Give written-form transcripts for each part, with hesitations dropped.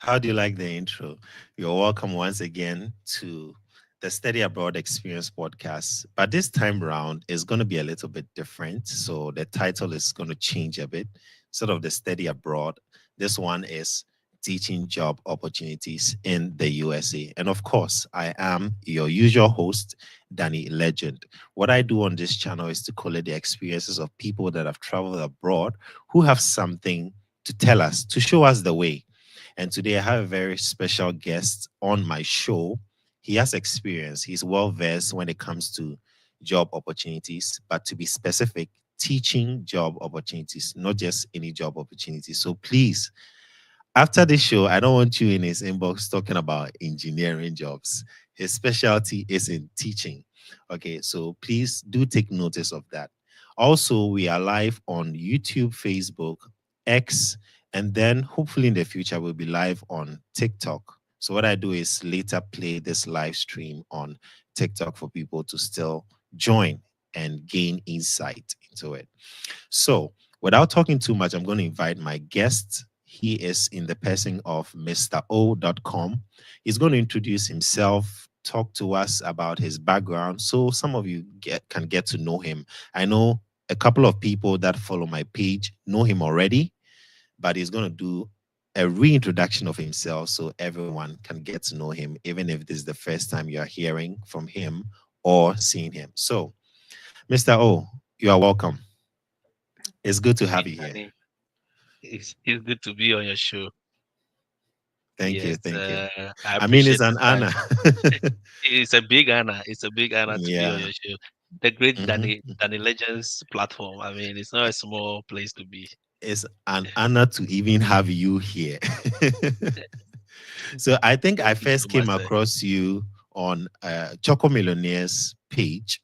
How do you like the intro? You're welcome once again to the Study Abroad Experience podcast. But this time around is going to be a little bit different. So the title is going to change a bit. Sort of the Study Abroad. This one is teaching job opportunities in the USA. And of course, I am your usual host, Danny Legend. What I do on this channel is to collate the experiences of people that have traveled abroad who have something to tell us, to show us the way. And today I have a very special guest on my show. He has experience, he's well versed when it comes to job opportunities, but to be specific, teaching job opportunities, not just any job opportunities. So please, after this show, I don't want you in his inbox talking about engineering jobs. His specialty is in teaching. Okay, so please do take notice of that. Also, we are live on YouTube, Facebook, X, and then hopefully in the future we'll be live on TikTok. So what I do is later play this live stream on TikTok for people to still join and gain insight into it. So, without talking too much, I'm going to invite my guest. He is in the person of Mr. O.com. He's going to introduce himself, talk to us about his background, so some of you can get to know him. I know a couple of people that follow my page know him already, but he's going to do a reintroduction of himself so everyone can get to know him, even if this is the first time you are hearing from him or seeing him. So, Mr. O, you are welcome. It's good to have Hey, you here. Danny. It's good to be on your show. Thank you. Yes, Thank you. I I mean, it's appreciate an the time. honor. It's a big honor. It's a big honor to be on Yeah. your show. The great Hmm. Danny Legends platform. I mean, it's not a small place to be. It's an honor to even have you here. So I think I Thank you so first much, came sir. across you on Choco Millionaires page.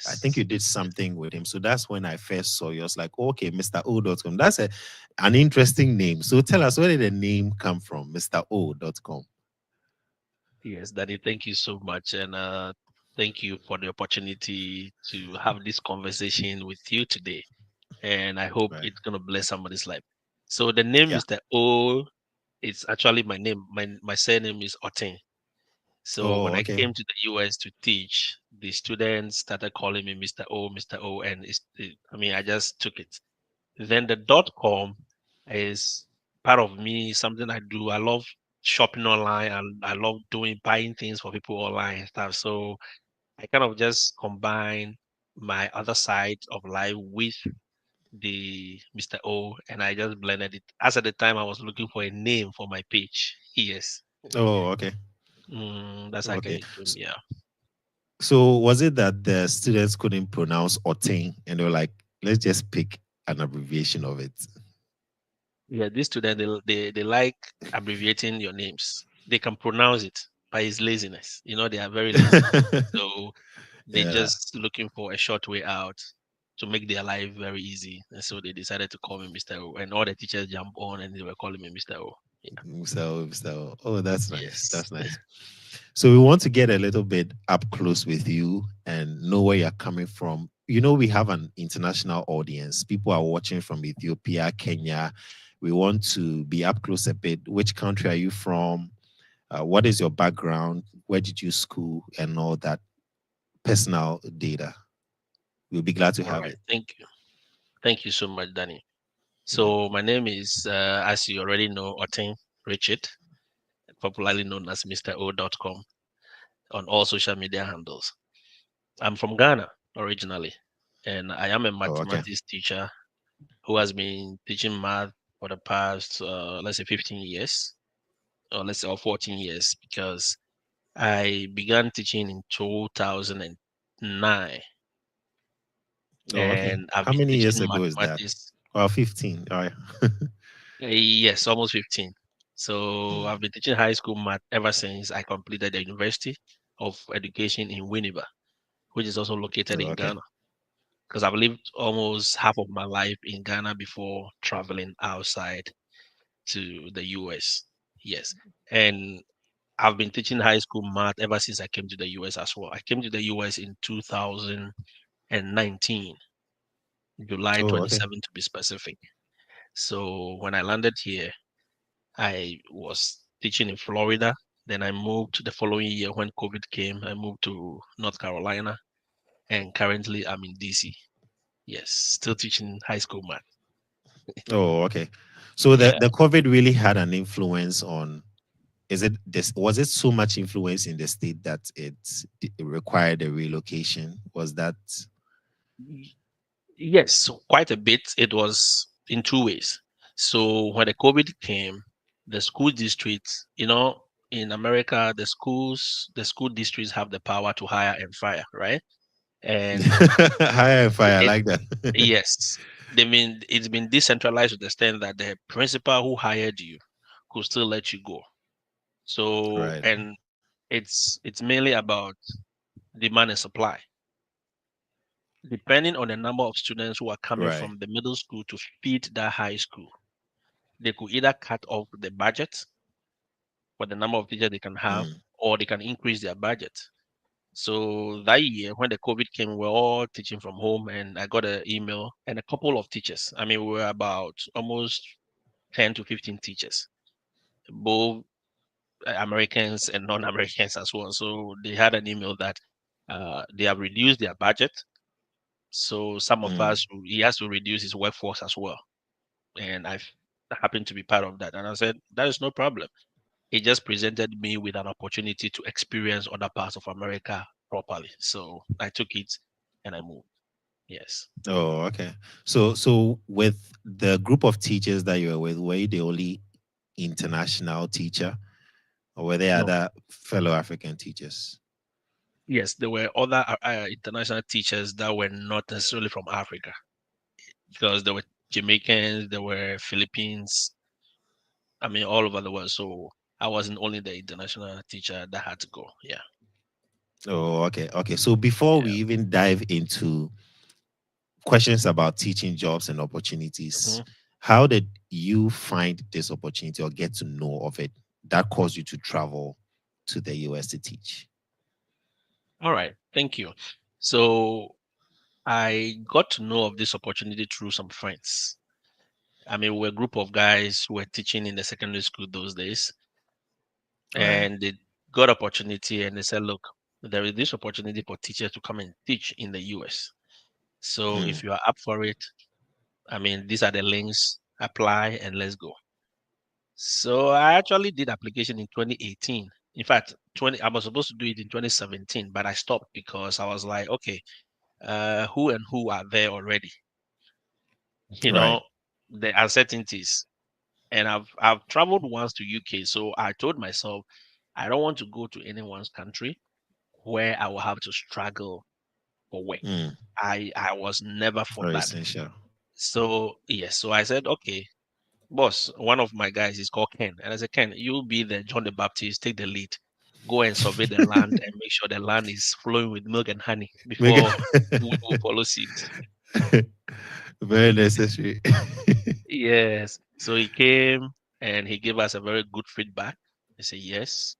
I think you Yes, did yes. something with him. So that's when I first saw you. I was like, okay, Mr. O.com. That's an interesting name. So tell us, where did the name come from, Mr. O.com? Yes, Danny, thank you so much. And thank you for the opportunity to have this conversation with you today. And I hope Right. it's gonna bless somebody's life. So the name Yeah. Mr. O, it's actually my name. My surname is Otin. So when Oh, I okay. came to the US to teach, the students started calling me Mr. O, Mr. O, and I mean, I just took it. Then the .com is part of me, something I do. I love shopping online. I love buying things for people online and stuff. So I kind of just combine my other side of life with the Mr. O, and I just blended it. As at the time, I was looking for a name for my page. Yes. Oh, okay. That's how Okay. it came. Yeah. So was it that the students couldn't pronounce Otin and they were like, let's just pick an abbreviation of it? Yeah, these students they like abbreviating your names. They can pronounce it, but it's laziness. They are very lazy. So they Yeah. just looking for a short way out to make their life very easy. And so they decided to call me Mr. O. And all the teachers jump on and they were calling me Mr. O. Yeah. So, oh, that's nice. Yes. That's nice. So we want to get a little bit up close with you and know where you're coming from. You know, we have an international audience. People are watching from Ethiopia, Kenya. We want to be up close a bit. Which country are you from? What is your background? Where did you school? And all that personal data. We'll be glad to All have right. it. Thank you. Thank you so much, Danny. Yeah. So my name is, as you already know, Otin Richard, popularly known as Mr. O.com on all social media handles. I'm from Ghana originally, and I am a Oh, okay. mathematics teacher who has been teaching math for the past, let's say, 15 years, or let's say, or 14 years, because I began teaching in 2009, Oh, okay. and I've How been many teaching years ago is that? mathematics, 15. All right. yes, almost 15. So Mm. I've been teaching high school math ever since I completed the University of Education in Winneba, which is also located Oh, in okay. Ghana. Because I've lived almost half of my life in Ghana before traveling outside to the US. Yes. And I've been teaching high school math ever since I came to the US as well. I came to the US in 2019, July Oh, okay. 27 to be specific. So when I landed here, I was teaching in Florida. Then I moved the following year when COVID came. I moved to North Carolina, and currently I'm in DC. Yes, still teaching high school math. Oh, okay. So the Yeah. the COVID really had an influence on. Is it this? Was it so much influence in the state that it required a relocation? Was that Y- Yes, so quite a bit. It was in two ways. So when the COVID came, the school districts, in America, the school districts have the power to hire and fire, right? And higher and fire? I it, like that. yes, they mean it's been decentralized to the extent that the principal who hired you could still let you go. So, Right. and it's mainly about demand and supply. Depending on the number of students who are coming Right. from the middle school to feed that high school, they could either cut off the budget for the number of teachers they can have, Mm, or they can increase their budget. So that year, when the COVID came, we were all teaching from home, and I got an email and a couple of teachers. I mean, we were about almost 10 to 15 teachers, both Americans and non-Americans as well. So they had an email that they have reduced their budget. So some of mm. us, he has to reduce his workforce as well. And I happened to be part of that. And I said, that is no problem. It just presented me with an opportunity to experience other parts of America properly. So I took it and I moved. Yes. Oh, okay. So with the group of teachers that you were with, were you the only international teacher, or were there No. other fellow African teachers? Yes, there were other international teachers that were not necessarily from Africa because there were Jamaicans, there were Philippines, I mean, all over the world. So I wasn't only the international teacher that had to go. Yeah. Oh, okay, okay. So before we Yeah. even dive into questions about teaching jobs and opportunities, Mhm. how did you find this opportunity or get to know of it that caused you to travel to the US to teach? All right. Thank you. So I got to know of this opportunity through some friends. I mean, we're a group of guys who were teaching in the secondary school those days, Right. and they got opportunity and they said, look, there is this opportunity for teachers to come and teach in the US. So Mm, if you are up for it, I mean, these are the links, apply and let's go. So I actually did application in 2018. In fact, 20 I was supposed to do it in 2017, but I stopped because I was like, okay, who and who are there already? You right. know, the uncertainties. And I've traveled once to UK, so I told myself I don't want to go to anyone's country where I will have to struggle for work. Mm, I was never for very that. essential. So yes, so I said, okay, boss, one of my guys is called Ken. And I said, Ken, you'll be the John the Baptist, take the lead. Go and survey the land and make sure the land is flowing with milk and honey Make before we it will follow suit. very necessary. Yes. So he came and he gave us a very good feedback. He said, yes,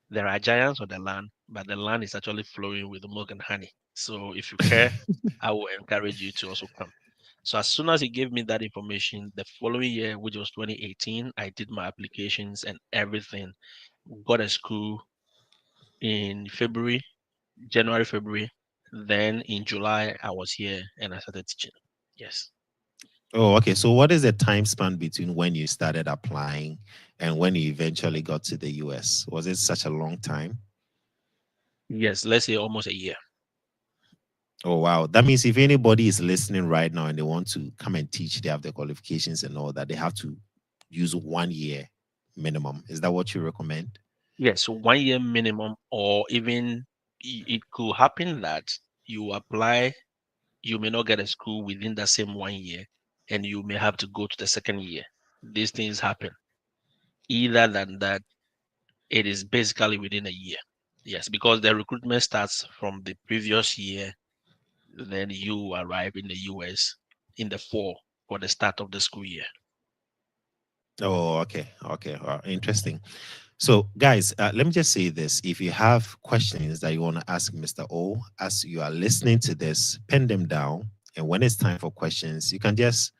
there are giants on the land, but the land is actually flowing with milk and honey. So if you care, I will encourage you to also come. So as soon as he gave me that information, the following year, which was 2018, I did my applications and everything. Got a school in February, January, February. Then in July, I was here and I started teaching. Yes. Oh, okay. So what is the time span between when you started applying and when you eventually got to the US? Was it such a long time? Yes, let's say almost a year. Oh, wow. That means if anybody is listening right now and they want to come and teach, they have the qualifications and all that, they have to use 1 year minimum. Is that what you recommend? Yes, 1 year minimum, or even it could happen that you apply, you may not get a school within that same 1 year, and you may have to go to the second year. These things happen. Either than that, it is basically within a year. Yes, because the recruitment starts from the previous year, then you arrive in the US in the fall for the start of the school year. Oh, okay. Okay. Interesting. So, guys, let me just say this. If you have questions that you want to ask Mr. O as you are listening to this, pen them down. And when it's time for questions, you can just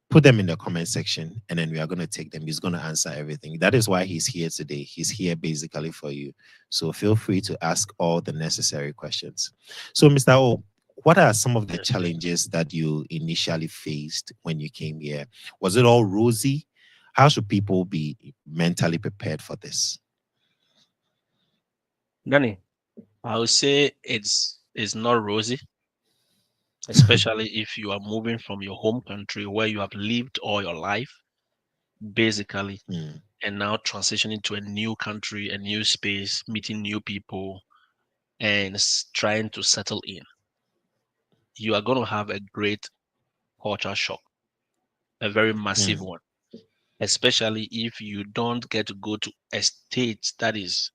put them in the comment section, and then we are going to take them. He's going to answer everything. That is why he's here today. He's here basically for you. So feel free to ask all the necessary questions. So, Mr. O, what are some of the Yes, please. challenges that you initially faced when you came here? Was it all rosy? How should people be mentally prepared for this? Danny, I would say it's not rosy, especially if you are moving from your home country where you have lived all your life, basically, Mm, and now transitioning to a new country, a new space, meeting new people, and trying to settle in. You are going to have a great culture shock, a very massive mm, one, especially if you don't get to go to a state that is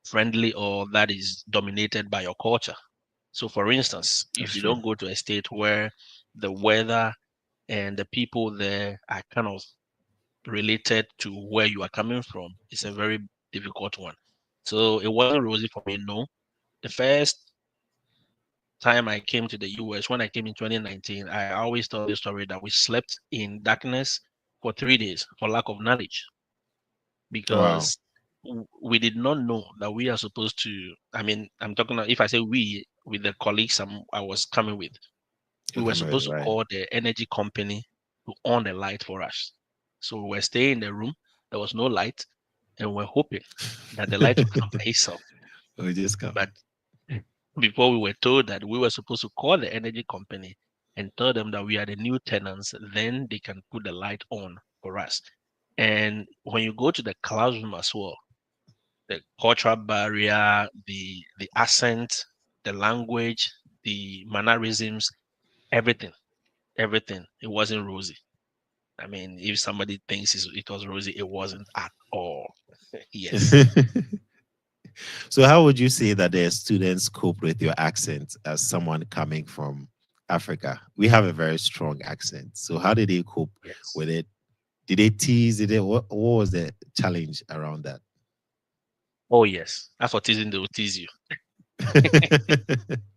friendly or that is dominated by your culture. So, for instance, if that's you true. don't go to a state where the weather and the people there are kind of related to where you are coming from, it's a very difficult one. So, it wasn't rosy for me, no. The first time I came to the US, when I came in 2019, I always tell the story that we slept in darkness for 3 days for lack of knowledge Wow. because we did not know that we are supposed to. I mean, I'm talking about if I say we with the colleagues I was coming with, we You're were coming with supposed it, to right? call the energy company to on the light for us. So we were staying in the room, there was no light, and we're hoping that the light will come by itself. We just come. But before we were told that we were supposed to call the energy company and tell them that we are the new tenants, then they can put the light on for us. And when you go to the classroom as well, the cultural barrier, the accent, the language, the mannerisms, everything, everything. It wasn't rosy. I mean, if somebody thinks it was rosy, it wasn't at all. Yes. So, how would you say that the students cope with your accent as someone coming from Africa? We have a very strong accent. So, how did they cope Yes. with it? Did they tease? Did they, what was the challenge around that? Oh yes. As for teasing, they will tease you.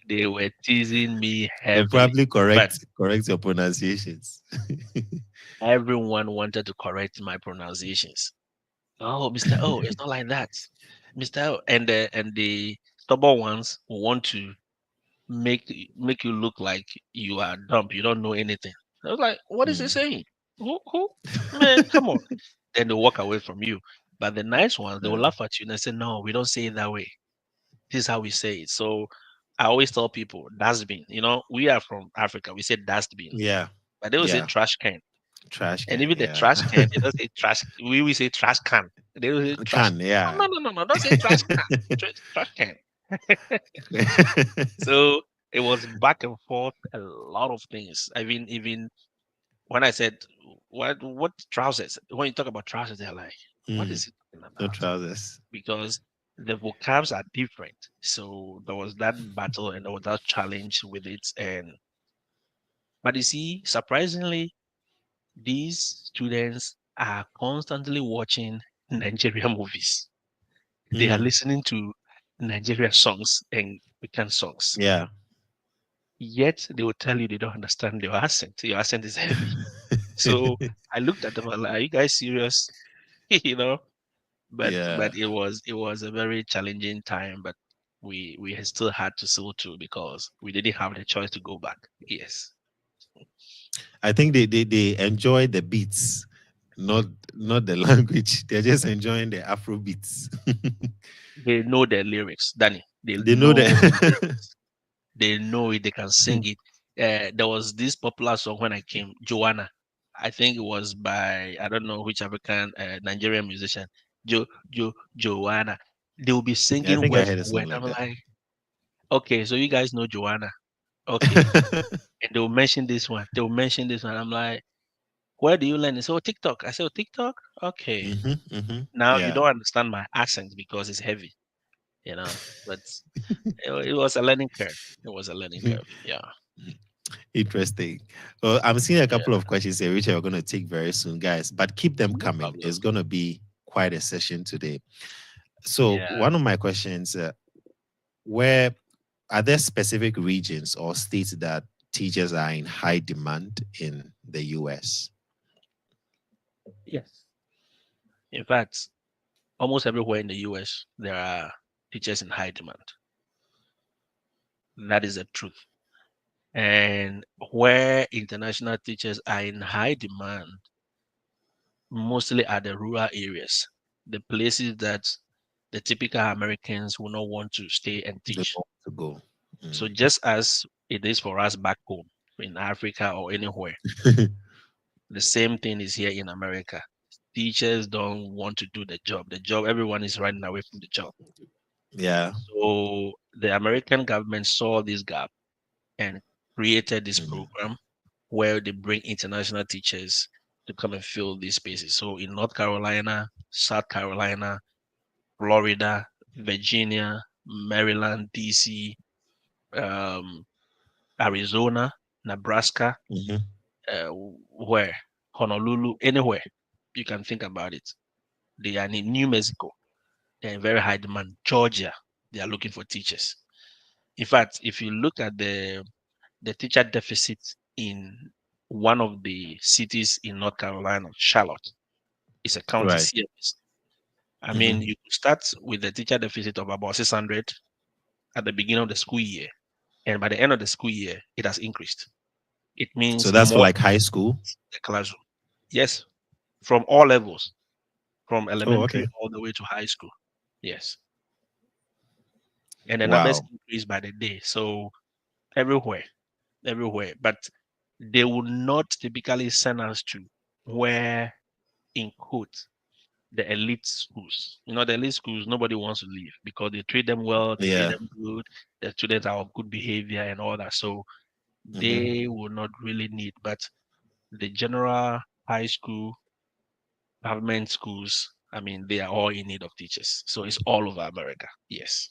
They were teasing me They'll heavily. probably But correct your pronunciations. everyone wanted to correct my pronunciations. Oh, Mr. O, it's not like that. Mr. O. And the stubborn ones who want to make you look like you are dumb, you don't know anything. I was like, what is he Mm. saying? Who? Man, come on. Then they walk away from you. But the nice ones, they will Uh, laugh at you and they say, no, we don't say it that way. This is how we say it. So I always tell people, dustbin. We are from Africa. We say dustbin, yeah, but they will say yeah. trash can. Trash And can, even the yeah. trash can, they don't say trash. We will say trash can. They will say trash. Can, No, yeah. no, no, no, no. Don't say trash can. Trash can. So it was back and forth, a lot of things. I mean, even when I said what trousers, when you talk about trousers, they're like, what Mm, is he talking no about? trousers. Because the vocabs are different. So there was that battle and there was that challenge with it. And but you see, surprisingly, these students are constantly watching Nigerian movies. They are Mm, listening to Nigerian songs and African songs. yeah. Yet they will tell you they don't understand your accent. Your accent is heavy. So I looked at them and like, are you guys serious? you know, Yeah. but it was a very challenging time, but we still had to sail through because we didn't have the choice to go back. Yes. I think they enjoy the beats, not not the language. They're just enjoying the Afro beats. They know the lyrics, Danny. They They know know the that. lyrics. They know it, they can sing it. There was this popular song when I came, Joanna. I think it was by I don't know which African Nigerian musician, Joanna. They will be Yeah, I singing think I word heard a for song word. like I'm that. like, okay, so you guys know Joanna. Okay. And they will mention this one. They will mention this one. I'm like, where do you learn it? So TikTok. I said, oh, TikTok? Okay. Now you Yeah. don't understand my accent because it's heavy, you know. But it was a learning curve. It was a learning curve. Yeah. Interesting. Well, I'm seeing a couple Yeah. of questions here, which we're going to take very soon, guys. But keep them No coming. problem. It's going to be quite a session today. So, Yeah. one of my questions: where are there specific regions or states that teachers are in high demand in the US? Yes. In fact, almost everywhere in the US, there are teachers in high demand. That is the truth. And where international teachers are in high demand, mostly at the rural areas, the places that the typical Americans will not want to stay and They teach. want to go. So just as it is for us back home in Africa or anywhere, Mm. the same thing is here in America. Teachers don't want to do the job. The job, everyone is running away from the job. Yeah. So the American government saw this gap and created this Mhm. program where they bring international teachers to come and fill these spaces. So in North Carolina, South Carolina, Florida, Virginia, Maryland, DC, um, Arizona, Nebraska, Mhm. uh, where Honolulu, anywhere you can think about it. They are in New Mexico. They're in very high demand. Georgia, they are looking for teachers. In fact, if you look at the teacher deficit in one of the cities in North Carolina, Charlotte, it's a county Right. CFS. I mean, Mhm. you could start with a teacher deficit of about 600 at the beginning of the school year, and by the end of the school year, it has increased. It So means that's for more like high school. in the classroom. Yes, from all levels, from Oh, okay. elementary all the way to high school. Yes, and the numbers Wow. increase by the day. So everywhere, everywhere, but they would not typically send us to where, in quotes, the elite schools. You know, the elite schools, nobody wants to leave because they treat them well, they pay Yeah. them good, the students are of good behavior and all that. So Mhm. they will not really need, but the general high school, government schools, I mean, they are all in need of teachers. So it's all over America. Yes.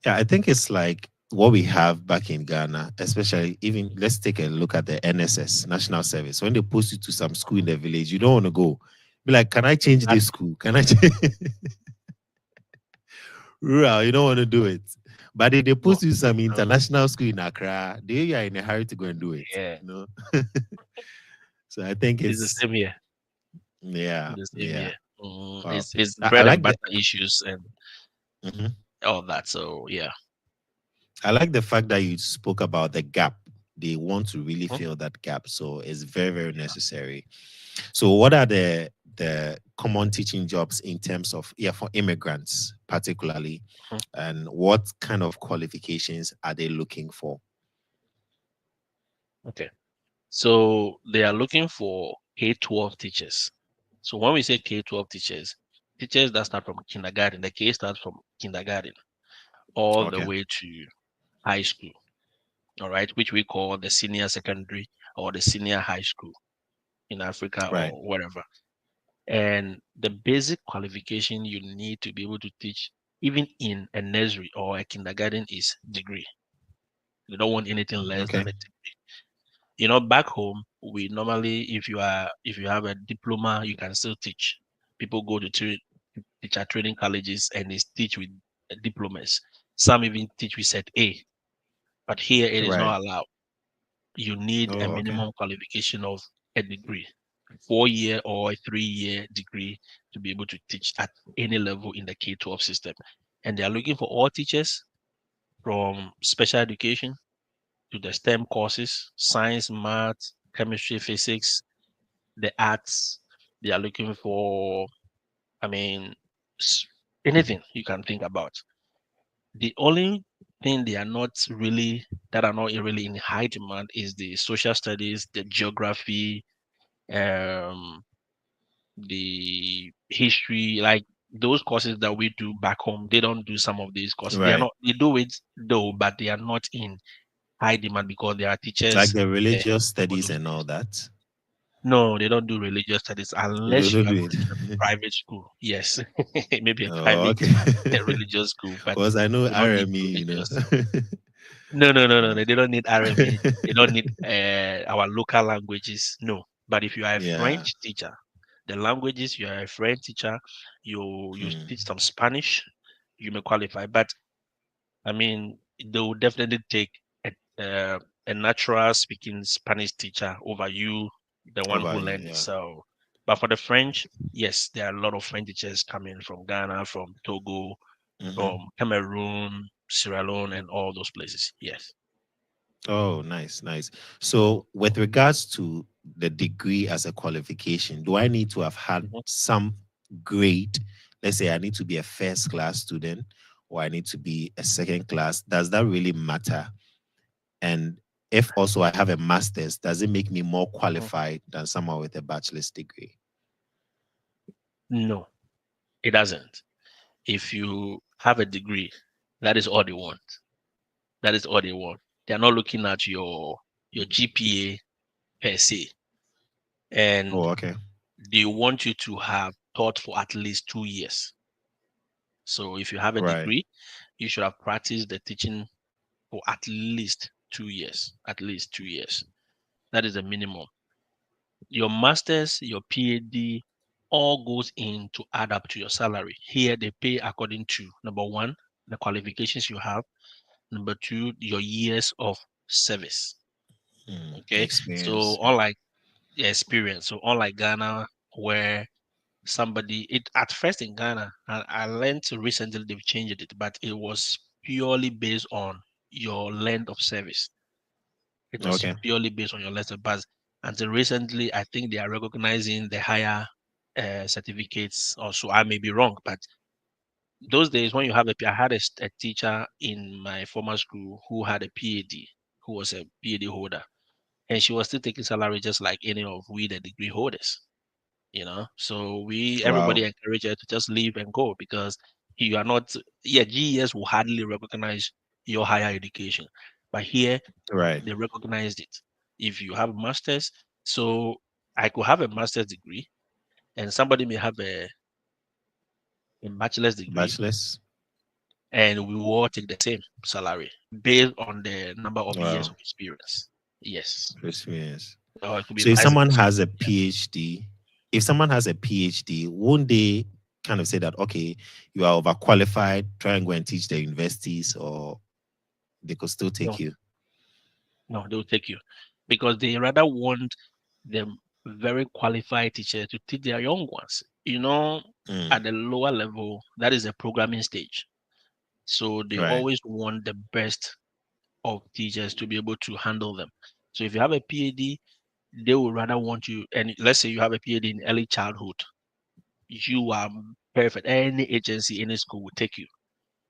Yeah, I think it's like what we have back in Ghana, especially even let's take a look at the NSS, National Service. When they post you to some school in the village, you don't want to go. Be like, can I change this Exactly. school? Can I change rural? You don't want to do it. But if they No, post you some no. international school in Accra, they are in a hurry to go and do it. Yeah. You know. So I think It's the it's same here. yeah, The same yeah. here. Wow. It's I bread and like the butter issues and mhm. all that. So yeah. I like the fact that you spoke about the gap. They want to really Mhm. fill that gap, so it's very, very necessary. So, what are the common teaching jobs in terms of yeah for immigrants particularly, Mhm. and what kind of qualifications are they looking for? Okay. So they are looking for K-12 teachers. So when we say K-12 teachers, teachers that start from kindergarten, the K starts from kindergarten all the Okay, way to high school, all right, which we call the senior secondary or the senior high school in Africa right. or wherever. And the basic qualification you need to be able to teach, even in a nursery or a kindergarten, is degree. You don't want anything less than Okay, a degree. You know, back home, we normally, if you have a diploma, you can still teach. People go to teacher training colleges and they teach with diplomas. Some even teach with set A, but here it is right. not allowed. You need a Oh, okay. minimum qualification of a degree, 4 year or a 3 year degree to be able to teach at any level in the K-12 system. And they are looking for all teachers from special education to the STEM courses, science, math, chemistry, physics, the arts. They are looking for, I mean, s- anything you can think about. The only thing they are not really, that are not really in high demand is the social studies, the geography, um, the history, like those courses that we do back home. They don't do some of these courses. They are Right. not. They do it though, but they are not in high demand because there are Like teachers the there religious for studies those and all things. that. No, they don't do religious studies They unless you don't are do going it. to a private school. Yes, maybe a Oh, private okay. religious school, but Because I know they don't need RME, you know. religious. No, no, no, no, no. They don't need RME. They don't need our local languages. No. But if you are a Yeah. French teacher, the languages you are a French teacher, you Hmm. teach some Spanish, you may qualify. But I mean, they will definitely take a, uh, a natural speaking Spanish teacher over you, the one Over who you, learned it. yeah. So But for the French, yes, there are a lot of French teachers coming from Ghana, from Togo, Hmm. from Cameroon, Sierra Leone, and all those places. Yes. Oh, nice, nice. So, with regards to the degree as a qualification, do I need to have had Mhm, some grade? Let's say I need to be a first class student or I need to be a second class. Does that really matter? And if also I have a master's, does it make me more mhm. qualified than someone with a bachelor's degree? No, it doesn't. If you have a degree, that is all they want. That is all they want. They are not looking at your GPA per se, and Oh, okay. they want you to have taught for at least 2 years. So if you have a Right. degree, you should have practiced the teaching for at least 2 years. At least 2 years. That is the minimum. Your master's, your PhD, all goes in to add up to your salary. Here they pay according to number one, the qualifications you have. Number two, your years of service. Okay. So Experience. Yeah. unlike the experience, so unlike Ghana, where somebody it at first in Ghana, I learned recently they've changed it, but it was purely based on your length of service. It was Okay. purely based on your letter, but until recently, I think they are recognizing the higher certificates. Also, I may be wrong, but those days when you have I had a teacher in my former school who had a PhD, who was a PhD holder, and she was still taking salary just like any of we the degree holders. So we everybody Wow. encourage her to just leave and go because you are not. Yeah, GES will hardly recognize your higher education, but here Right. they recognized it. If you have a master's, so I could have a master's degree and somebody may have a bachelor's degree Bachelor's. and we will all take the same salary based on the number of years Wow. of experience. Yes. Experience. Or it could be So if vice someone versa. has a Yeah. PhD, if someone has a PhD, won't they kind of say that okay, you are overqualified, try and go and teach the universities, or they could still take No, you? no, they'll take you because they rather want the very qualified teacher to teach their young ones. At Mm, the lower level, that is the programming stage. So they right. always want the best of teachers to be able to handle them. So if you have a PhD, they would rather want you, and let's say you have a PhD in early childhood, you are perfect. Any agency, any school will take you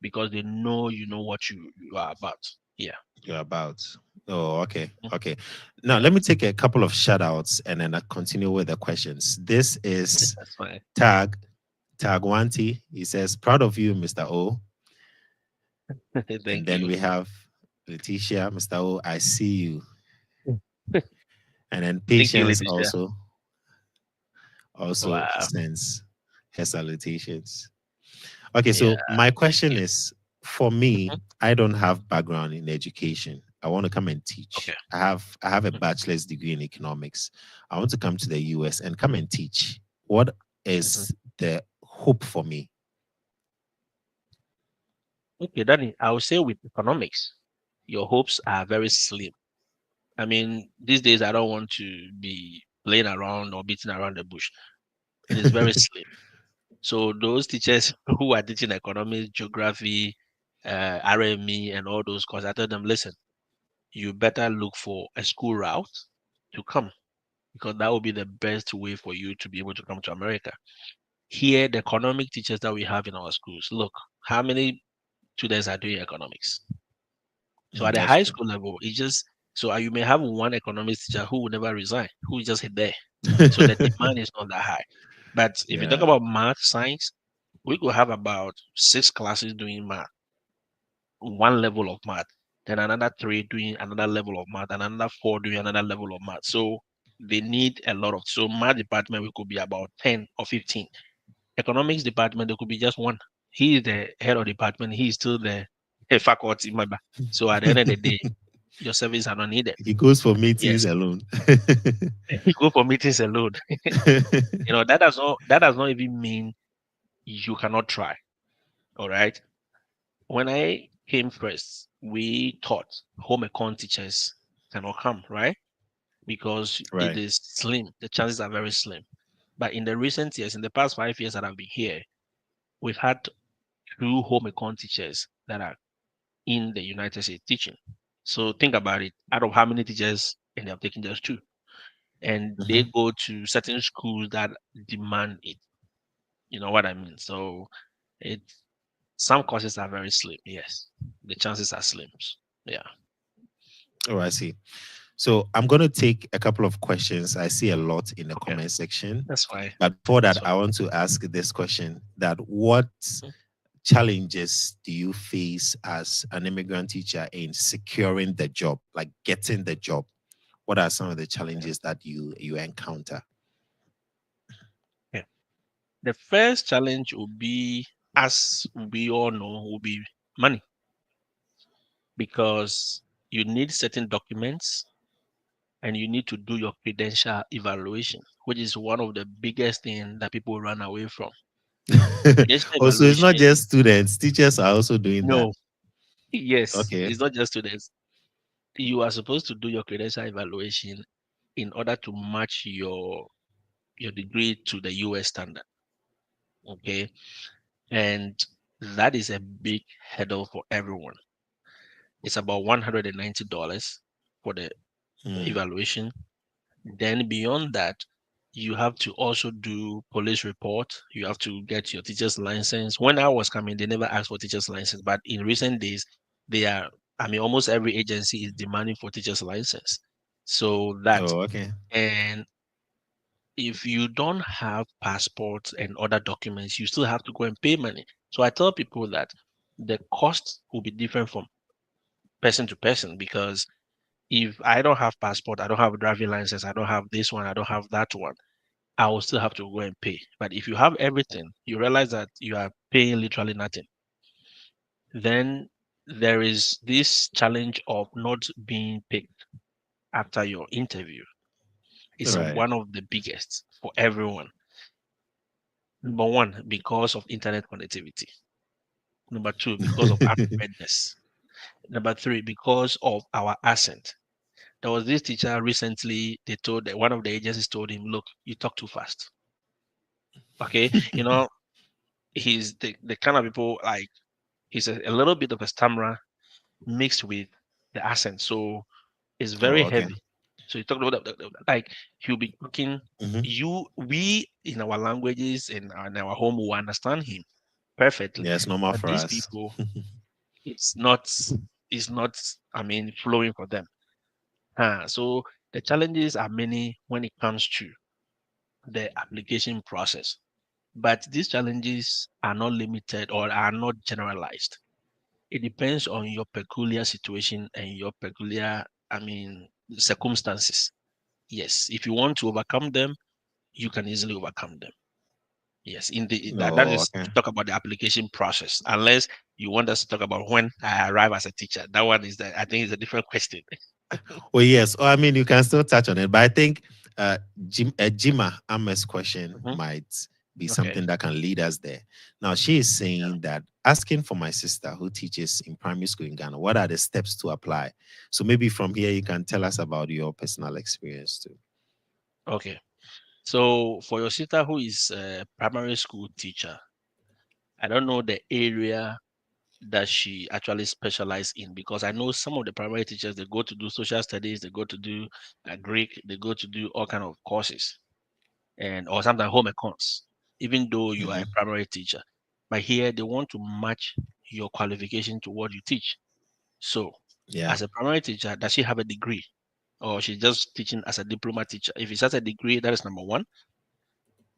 because they know you know what you are about. Yeah. You're about. Oh, okay. Mm, Okay. Now let me take a couple of shout outs and then I continue with the questions. This is that's fine. Tag Tagwanti. He says, proud of you, Mr. O. And Thank then you. we have Letitia, Mr. O, I see you. And then Thank you, Patience Letitia. also Wow. sends her salutations. Okay, Yeah. so my Thank question you. is for me, Mhm. I don't have background in education. I want to come and teach. Okay. I have a bachelor's degree in economics. I want to come to the US and come and teach. What Mhm. is the hope for me? Okay, Danny, I would say with economics, your hopes are very slim. I mean, these days I don't want to be playing around or beating around the bush. It is very slim. So those teachers who are teaching economics, geography, RME, and all those courses, I tell them, listen, you better look for a school route to come because that will be the best way for you to be able to come to America. Here, the economic teachers that we have in our schools, look, how many students are doing economics? So at the That's high true. school level, it's just so you may have one economics teacher who will never resign, who is just there. So the demand is not that high. But if you talk Yeah. about math, science, we could have about 6 classes doing math, one level of math, then another three doing another level of math, and another four doing another level of math. So they need a lot of. So math department we could be about 10 or 15. Economics department there could be just one. He is the head of department. He is still the a faculty member. So at the end of the day, your services are not needed. He goes for meetings Yes, alone. you go for meetings alone. That does not even mean you cannot try. All right. When I came first, we taught home econ teachers cannot come, right? Because it Right. is slim. The chances are very slim. But in the recent years, in the past 5 years that I've been here, we've had two home econ teachers that are in the United States teaching. So think about it. Out of how many teachers, and they have taken just two, and they Hmm. go to certain schools that demand it. You know what I mean? So it some courses are very slim. Yes, the chances are slim. Yeah. Oh, I see. So I'm going to take a couple of questions. I see a lot in the Okay. comment section. That's fine. But before That's that, fine. I want to ask this question: that what Mhm. challenges do you face as an immigrant teacher in securing the job, like getting the job? What are some of the Yeah. challenges that you encounter? Yeah. The first challenge will be, as we all know, will be money, because you need certain documents and you need to do your credential evaluation, which is one of the biggest things that people run away from. Credential Also, it's not evaluation, just students; teachers are also doing that. no, yes, Okay. it's not just students. You are supposed to do your credential evaluation in order to match your degree to the US standard. Okay. And that is a big hurdle for everyone. It's about $190 for the Hmm. evaluation. Then beyond that, you have to also do police report. You have to get your teacher's license. When I was coming, they never asked for teacher's license, but in recent days, they are. I mean, almost every agency is demanding for teacher's license. So that, Oh, okay. and if you don't have passports and other documents, you still have to go and pay money. So I tell people that the cost will be different from person to person, because if I don't have passport, I don't have a driving license, I don't have this one, I don't have that one, I will still have to go and pay. But if you have everything, you realize that you are paying literally nothing. Then there is this challenge of not being picked after your interview. It's Right. one of the biggest for everyone. Number one, because of internet connectivity. Number two, because of unpreparedness. Number three, because of our accent. There was this teacher recently, they told that one of the agencies told him, look, you talk too fast. Okay. He's the kind of people, like, he's a little bit of a stammerer mixed with the accent. So it's very Oh, okay. heavy. So you talk about like he'll be talking, Hmm. we in our languages in our home will understand him perfectly. Yeah, it's normal But for these us. people, it's not it's not, I mean, flowing for them. So the challenges are many when it comes to the application process. But these challenges are not limited or are not generalized. It depends on your peculiar situation and your peculiar, I mean, circumstances. Yes, if you want to overcome them, you can easily overcome them. Yes, in that Oh, is okay. to talk about the application process. Unless you want us to talk about when I arrive as a teacher, that one is I think is a different question. Well, yes. Oh, I mean, you can still touch on it, but I think Jima Ahmed's question Mhm. might be Okay. something that can lead us there. Now, she is Yeah. saying that asking for my sister who teaches in primary school in Ghana, what are the steps to apply? So maybe from here, you can tell us about your personal experience too. Okay. So for your sister who is a primary school teacher, I don't know the area that she actually specialized in, because I know some of the primary teachers, they go to do social studies, they go to do Greek, they go to do all kind of courses, and or sometimes home econs, even though you are a Hmm. primary teacher. But here they want to match your qualification to what you teach. So Yeah. as a primary teacher, does she have a degree, or she's just teaching as a diploma teacher? If she has a degree, that is number one.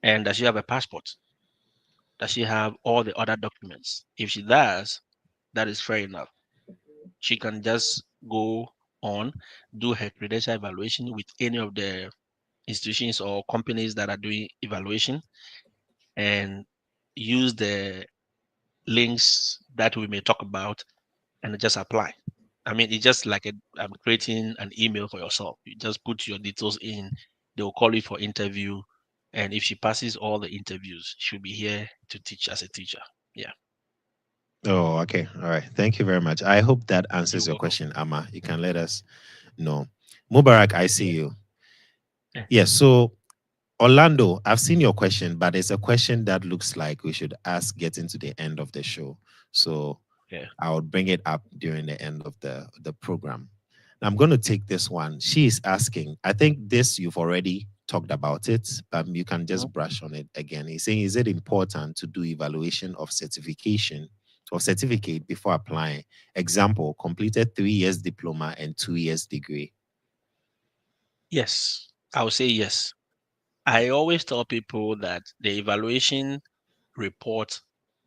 And does she have a passport? Does she have all the other documents? If she does, that is fair enough. She can just go on, do her credential evaluation with any of the institutions or companies that are doing evaluation, and use the links that we may talk about and just apply. I mean, it's just like creating an email for yourself. You just put your details in, they will call you for interview. And if she passes all the interviews, she'll be here to teach as a teacher. Yeah, Oh, okay. All right. Thank you very much. I hope that you're answers your welcome. question, Amma. You can let us know. Mubarak, I see Yeah. you. Yeah. Yes. So Orlando, I've seen your question, but it's a question that looks like we should ask getting to the end of the show. So Yeah. I'll bring it up during the end of the program. Now I'm going to take this one. She is asking, I think this you've already talked about it, but you can Mhm. just brush on it again. He's saying, is it important to do evaluation of certification or certificate before applying? Example, completed 3 years diploma and 2 years degree. Yes, I would say yes. I always tell people that the evaluation report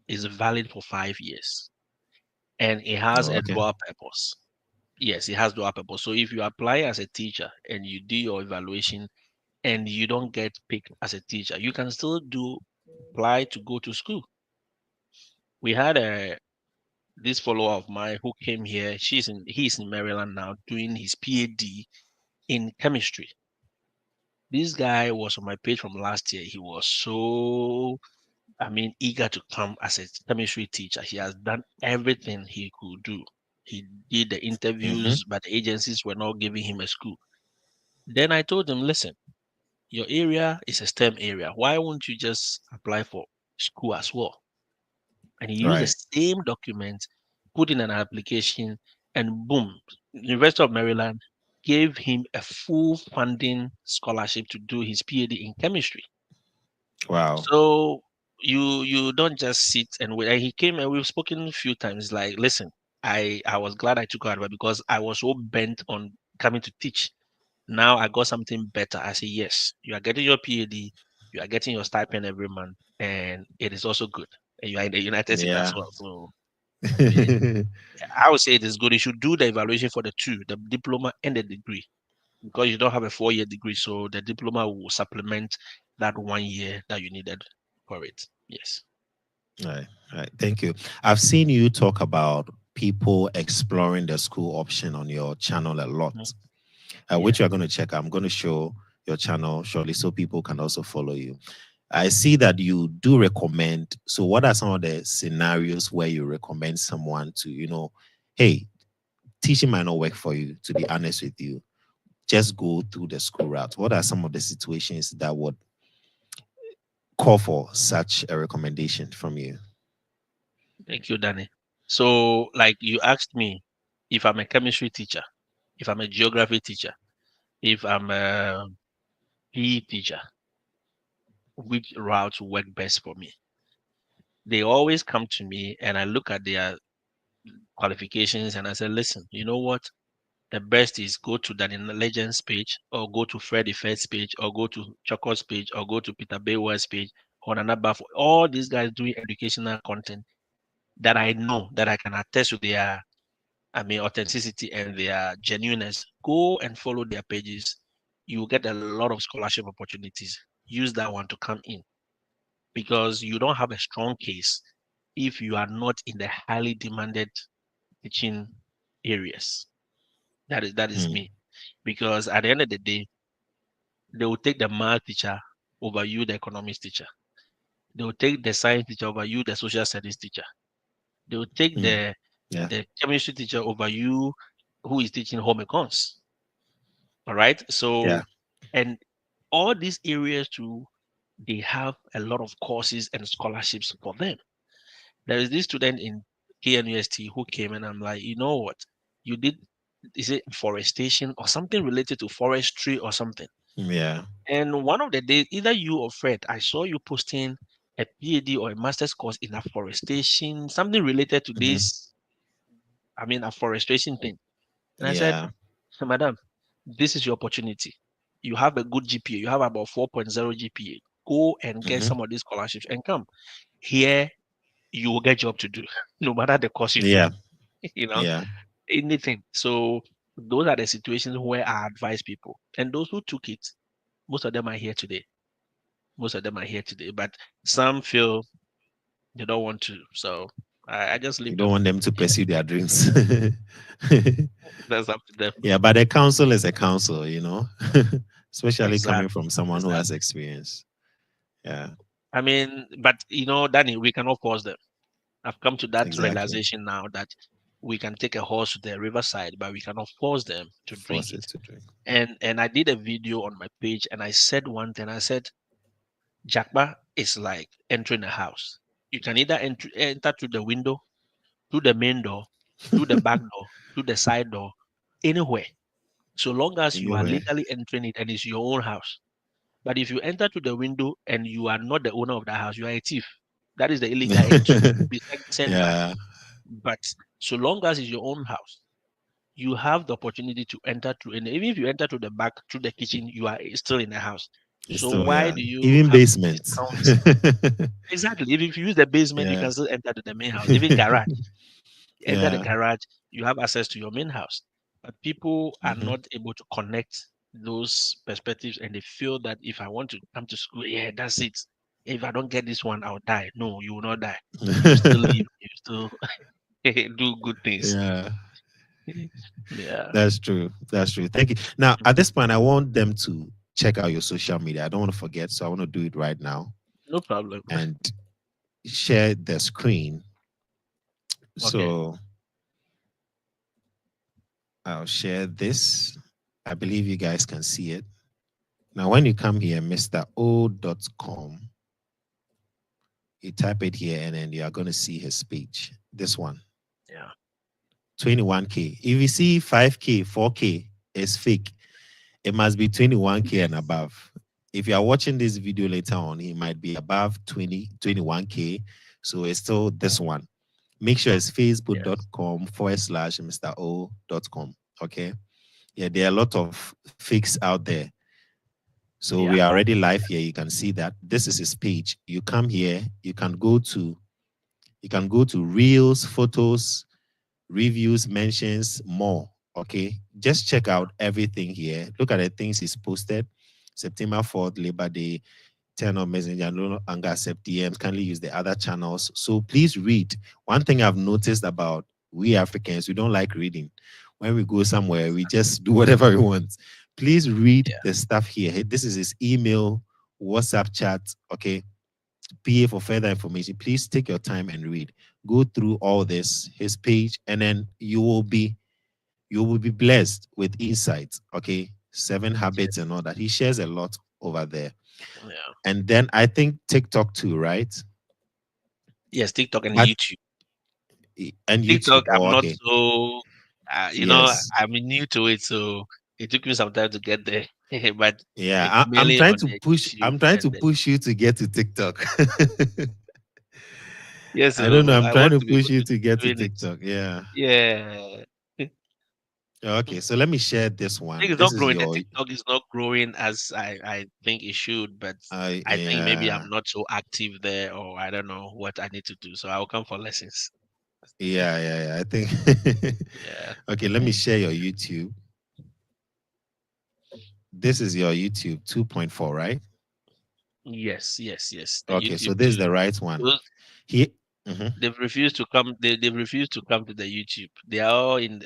is valid for 5 years and it has Oh, a okay. dual purpose. Yes, it has dual purpose. So if you apply as a teacher and you do your evaluation and you don't get picked as a teacher, you can still do apply to go to school. We had a this follower of mine who came here. He's in Maryland now doing his PhD in chemistry. This guy was on my page from last year. He was so, eager to come as a chemistry teacher. He has done everything he could do. He did the Mm-hmm. interviews, but the agencies were not giving him a school. Then I told him, listen, your area is a STEM area. Why won't you just apply for school as well? And he used the Right. same document, put in an application, and boom, University of Maryland gave him a full funding scholarship to do his PhD in chemistry. Wow. So you don't just sit and wait. And he came and we've spoken a few times. Like, listen, I was glad I took her advice because I was so bent on coming to teach. Now I got something better. I say yes. You are getting your PhD. You are getting your stipend every month, and it is also good. And you are in the United States as Yeah. well. So I mean, I would say it is good. You should do the evaluation for the two, the diploma and the degree, because you don't have a 4 year degree. So the diploma will supplement that 1 year that you needed for it. Yes. Right, right. Thank you. I've seen you talk about people exploring the school option on your channel a lot, Mhm. which Yeah. you're going to check. I'm going to show your channel shortly so people can also follow you. I see that you do recommend. So, what are some of the scenarios where you recommend someone to, hey, teaching might not work for you, to be honest with you, just go through the school route? What are some of the situations that would call for such a recommendation from you? Thank you, Danny. So, like you asked me if I'm a chemistry teacher, if I'm a geography teacher, if I'm a PE teacher, which route will work best for me? They always come to me and I look at their qualifications and I say, listen, you know what? The best is go to Danny Legends page or go to Freddy Fed's page or go to Choco's page or go to Peter Baywell's page or Nana for all these guys doing educational content that I know that I can attest to their authenticity and their genuineness. Go and follow their pages. You will get a lot of scholarship opportunities. Use that one to come in because you don't have a strong case if you are not in the highly demanded teaching areas. That is Hmm. me. Because at the end of the day, they will take the math teacher over you, the economics teacher. They will take the science teacher over you, the social studies teacher. They will take Hmm. the Yeah. the chemistry teacher over you, who is teaching home econs. All right. Yeah. So, and all these areas too, they have a lot of courses and scholarships for them. There is this student in KNUST who came and I'm like, you know what? You did, is it forestation or something related to forestry or something? Yeah. And one of the days, either you or Fred, I saw you posting a PhD or a master's course in afforestation, something related to Hmm. this, afforestation thing. And I said, Yeah. Madam, this is your opportunity. You have a good GPA. You have about 4.0 GPA. Go and get Hmm. some of these scholarships and come. Here, you will get job to do, no matter the course you Yeah. take, you know, Yeah. anything. So those are the situations where I advise people. And those who took it, most of them are here today. Most of them are here today. But some feel they don't want to. So I just You leave don't them. want them to Yeah, pursue their dreams. that's up to them. Yeah, but a counsel is a counsel, especially coming Exactly. from someone who has Exactly. experience. Yeah, But Danny, we cannot force them. I've come to that exactly. realization now that we can take a horse to the riverside, but we cannot force them to drink Force it. it to drink. And I did a video on my page and I said one thing. I said, Jakba is like entering a house. You can either enter through the window, through the main door, through the back door, through the side door, anywhere. So long as you are Anywhere. legally entering it and it's your own house. But if you enter through the window and you are not the owner of that house, you are a thief. That is the illegal entry. You'll be sent back. Yeah, But so long as it's your own house, you have the opportunity to enter through. And even if you enter to the back through the kitchen, you are still in the house. it's So still, why yeah. do you Even have to basements. discount? Exactly. Even if you use the basement, you Yeah. can still enter to the main house. Even garage. You enter the Yeah. garage, you have access to your main house. But people are Hmm. not able to connect those perspectives and they feel that if I want to come to school, yeah, that's it. If I don't get this one, I'll die. No, you will not die. You still live, you still do good things. Yeah, Yeah, that's true. That's true. Thank you. Now, at this point, I want them to check out your social media. I don't want to forget, so I want to do it right now no problem. and share the screen. Okay. So I'll share this. I believe you guys can see it. Now, when you come here, Mr. O.com, you type it here and then you are going to see his speech. This one, Yeah. 21K. If you see 5K, 4K, it's fake. It must be 21K and Yes. above. If you are watching this video later on, he might be above 21K. So it's still this one. Make sure it's Yes. facebook.com/Mr.O.com. Okay. Yeah, there are a lot of fakes out there. So Yeah. we are already live here. You can see that this is his page. You come here, you can go to reels, photos, reviews, mentions, more. Okay. Just check Yeah. out everything here. Look at the things he's posted. September 4th, Labor Day, turn on Messenger, no longer accept DMs, kindly use the other channels. So please read. One thing I've noticed about we Africans, we don't like reading. When we go somewhere, we just do whatever we want. Please read Yeah. the stuff here. Hey, this is his email, WhatsApp chat, okay? PA for further information. Please take your time and read. Go through all this, his page, and then you will be blessed with insights. Okay, 7 habits Yes. and all that. He shares a lot over there. Yeah. And then I think TikTok too, right? Yes. TikTok and But YouTube. and TikTok, YouTube. I'm Oh, not okay. so, Yes. I'm new to it, so it took me some time to get there. But Yeah. it's I'm mainly trying on to the push. YouTube, I'm trying and to then push you to get to TikTok. yes, I don't know. so I'm I trying want to to be push able you to to keep get to doing it. TikTok. Yeah. Yeah, Okay. So let me share this one. it's This not is growing. The your. TikTok is not growing as I think it should, but I think maybe Yeah. I'm not so active there, or I don't know what I need to do. So I'll come for lessons. Yeah. I think. Yeah. Okay. Let me share your YouTube. This is your YouTube 2.4, right? Yes. The Okay, so YouTube this is too. the right one. Those He, mhm. they've refused to come. They've refused to come to the YouTube. They are all in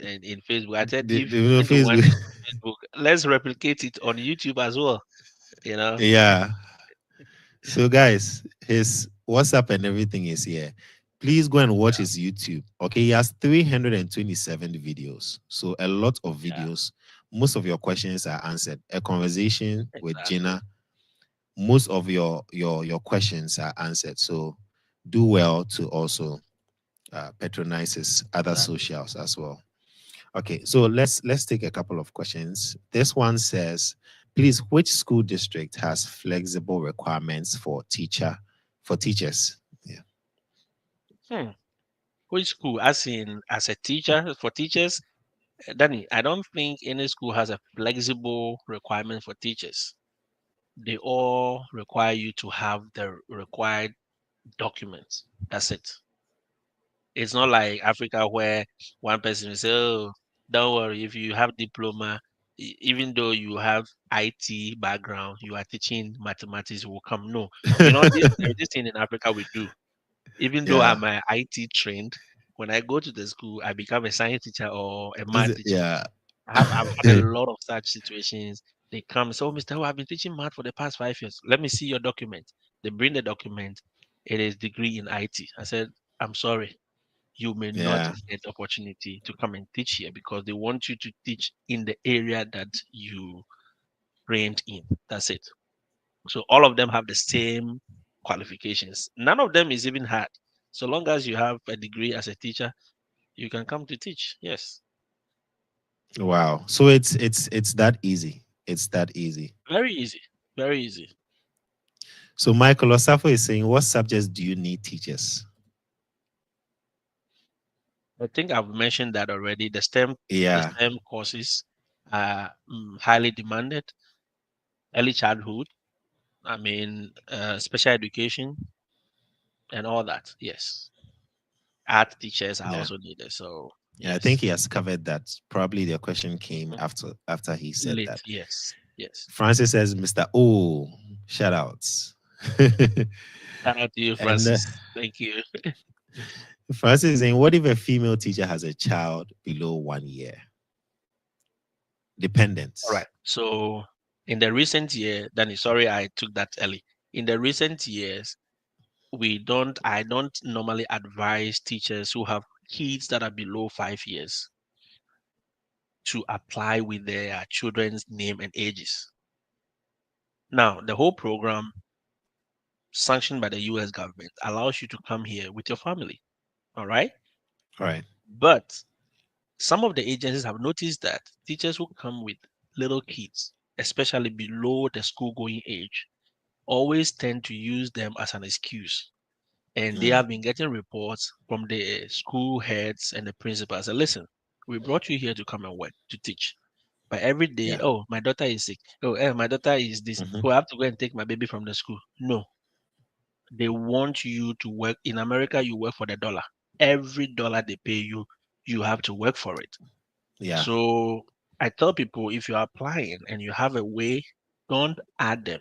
Facebook. I said if The 21 Facebook. is on Facebook, let's replicate it on YouTube as well. You know. Yeah. So, guys, his WhatsApp and everything is here. Please go and watch his YouTube. Okay, he has 327 videos. So, a lot of Yeah. videos. Most of your questions are answered. A conversation with Exactly. Gina. Most of your questions are answered. So, do well to also patronize his other Exactly. socials as well. Okay, so let's take a couple of questions. This one says, please, which school district has flexible requirements for teachers? Yeah. Hmm. Which school? As in, as a teacher for teachers, Danny, I don't think any school has a flexible requirement for teachers. They all require you to have the required documents. That's it. It's not like Africa where one person will say, "Oh, don't worry, if you have diploma, even though you have IT background, you are teaching mathematics will come." No, there's this thing in Africa we do. Even though Yeah. I'm a IT trained, when I go to the school, I become a science teacher or a math teacher. Yeah. I've had a lot of such situations. They come, so Mr. I've been teaching math for the past 5 years. Let me see your document. They bring the document. It is degree in IT. I said, I'm sorry, you may not Yeah. get the opportunity to come and teach here because they want you to teach in the area that you trained in. That's it. So all of them have the same qualifications. None of them is even hard. So long as you have a degree as a teacher, you can come to teach. Yes. Wow. So it's that easy. It's that easy. Very easy. Very easy. So Michael Osafo is saying, what subjects do you need teachers? I think I've mentioned that already. The Yeah. STEM courses are highly demanded. Early childhood, special education and all that. Yes. Art teachers are Yeah. also needed. So Yeah, I think yes. he has covered that. Probably the question came Mhm. after he said Late. that. Yes. Yes. Francis says, Mr. O, shout outs. Shout out to you, and Francis. Thank you. Francis is saying, what if a female teacher has a child below 1 year? All right. Dependence. So in the recent year, Danny, sorry I took that early. In the recent years, I don't normally advise teachers who have kids that are below 5 years to apply with their children's name and ages. Now, the whole program sanctioned by the US government allows you to come here with your family. All right. All right. But some of the agencies have noticed that teachers who come with little kids, especially below the school going age, always tend to use them as an excuse. And they Mm, have been getting reports from the school heads and the principals. And listen, we brought you here to come and work, to teach. But every day, yeah. oh, my daughter is sick. Oh, my daughter is this. Hmm. So I have to go and take my baby from the school. No, they want you to work. In America, you work for the dollar. Every dollar they pay you, you have to work for it. Yeah. So I tell people if you're applying and you have a way, don't add them.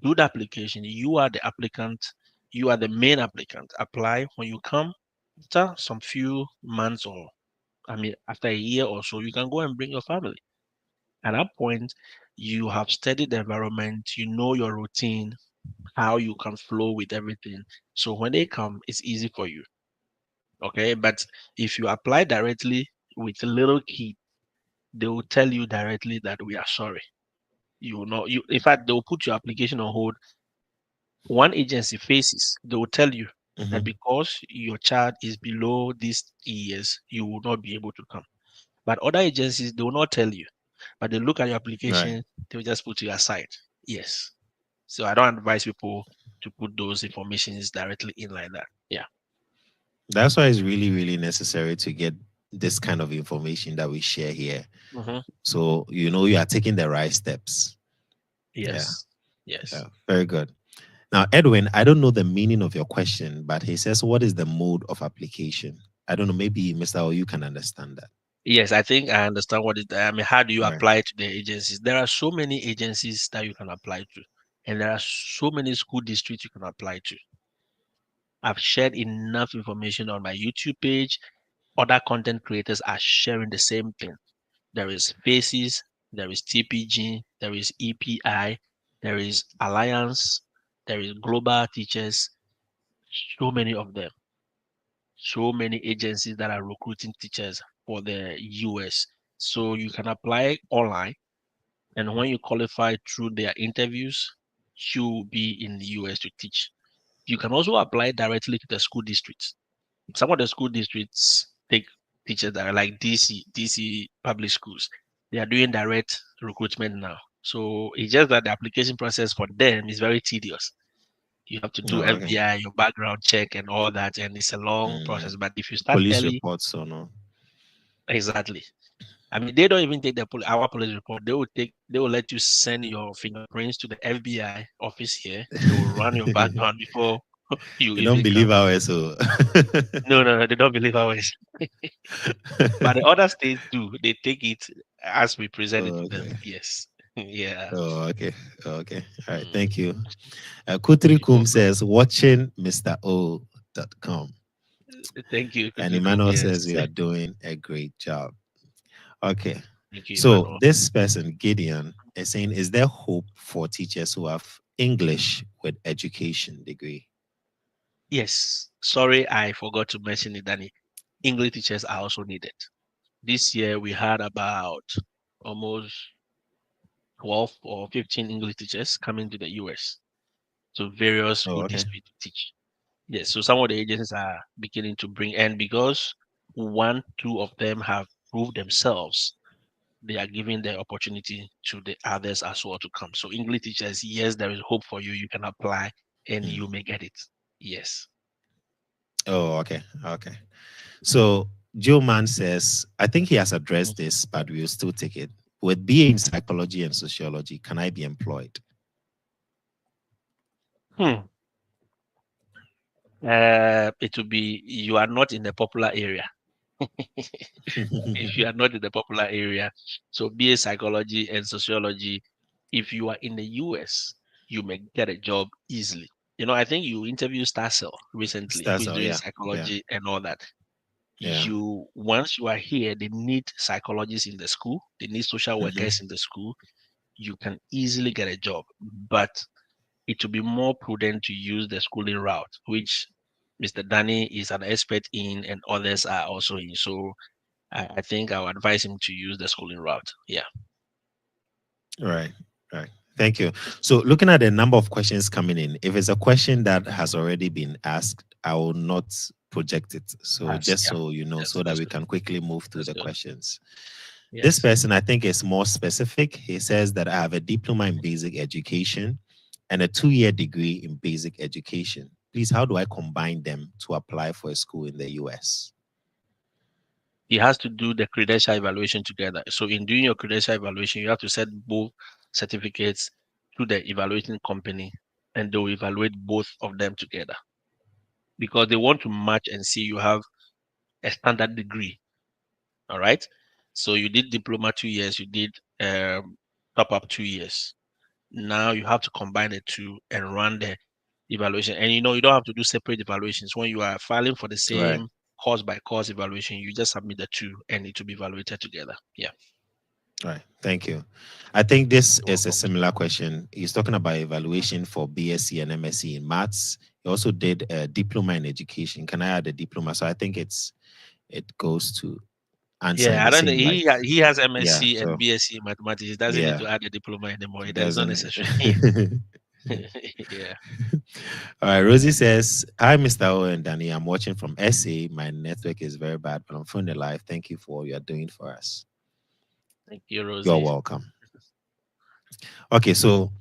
Do the application. You are the applicant. You are the main applicant. Apply. When you come, after some few months or after a year or so, you can go and bring your family. At that point, you have studied the environment, you know your routine, how you can flow with everything. So when they come, it's easy for you. Okay. But if you apply directly with a little kid, they will tell you directly that we are sorry. You will not you in fact they will put your application on hold. One agency faces, they will tell you that Hmm. because your child is below these years, you will not be able to come. But other agencies, they will not tell you. But they look at your Right. application, they will just put you aside. Yes. So I don't advise people to put those informations directly in like that. Yeah. That's why it's really, really necessary to get this kind of information that we share here. Hmm. So you know you are taking the right steps. Yeah. Yes. Yes. Yeah. Very good. Now, Edwin, I don't know the meaning of your question, but he says, what is the mode of application? I don't know. Maybe Mr. O, you can understand that. Yes, I think I understand what it. How do you All right. apply to the agencies? There are so many agencies that you can apply to, and there are so many school districts you can apply to. I've shared enough information on my YouTube page. Other content creators are sharing the same thing. There is Faces, there is TPG, there is EPI, there is Alliance, there is Global Teachers, so many of them, so many agencies that are recruiting teachers for the US. So you can apply online, and when you qualify through their interviews, you'll be in the US to teach. You can also apply directly to the school districts. Some of the school districts take teachers that are like DC public schools. They are doing direct recruitment now. So it's just that the application process for them is very tedious. You have to do Oh, okay. FBI, your background check, and all that, and it's a long Mm, process. But if you start police early, reports or no? exactly. They don't even take our police report. They will let you send your fingerprints to the FBI office here. They will run your They background before you don't even come. believe our SO. No, no, no, they don't believe ours. But the other states do. They take it as we present it Oh, to them. okay. Yes. Yeah. Oh, okay. Okay. All right. Mm, Thank you. Kutri you're Kum welcome. says, watching MrO.com. Thank you, And Kutukum. Emmanuel says, Yes. you are doing a great job. Okay. Thank you, So Emmanuel. this person, Gideon, is saying, is there hope for teachers who have English with education degree? Yes. Sorry, I forgot to mention it, Danny. English teachers are also needed. This year we had about almost 12 or 15 English teachers coming to the US to various Oh, okay. industry to teach. Yes, so some of the agencies are beginning to bring, and because one, two of them have proved themselves, they are giving the opportunity to the others as well to come. So English teachers, yes, there is hope for you. You can apply and Hmm. you may get it. Yes. Oh, okay. Okay. So Joe Man says, I think he has addressed this, but we'll still take it. With BA in psychology and sociology, can I be employed? Hmm. It will be you are not in the popular area. If you are not in the popular area, so BA psychology and sociology, if you are in the US, you may get a job easily. I think you interviewed Starsell recently, who That's is all. doing Yeah. Yeah. psychology and all that. Yeah. You once you are here, they need psychologists in the school, they need social Hmm. workers in the school. You can easily get a job, but it will be more prudent to use the schooling route, which Mr. Danny is an expert in, and others are also in. So I think I would advise him to use the schooling route. Yeah. Right. Right. Thank you. So, looking at the number of questions coming in, if it's a question that has already been asked, I will not project it. So, That's just yeah. so you know, so that That's we good. can quickly move through That's the good. questions. This Yes. person, I think, is more specific. He says that I have a diploma in basic education and a 2 year degree in basic education. Please, how do I combine them to apply for a school in the US? He has to do the credential evaluation together. So in doing your credential evaluation, you have to set both certificates to the evaluating company, and they will evaluate both of them together because they want to match and see you have a standard degree. All right. So you did diploma 2 years, you did top up 2 years. Now you have to combine the two and run the evaluation. And you don't have to do separate evaluations. When you are filing for the Right. same course by course evaluation, you just submit the two and it will be evaluated together. Yeah. Right. Thank you. I think this You're is a welcome. similar question. He's talking about evaluation for BSc and MSc in maths. He also did a diploma in education. Can I add a diploma? So I think it goes to answering Yeah, I the don't know. same like He has yeah. MSc and So BSc in mathematics. He doesn't need yeah, to add a diploma anymore. it That is not doesn't. necessary. Yeah. All right, Rosie says, Hi, Mr. O and Danny. I'm watching from SA. My network is very bad, but I'm phone live. Thank you for what you are doing for us. Thank you, You're Rosie. welcome. Okay, so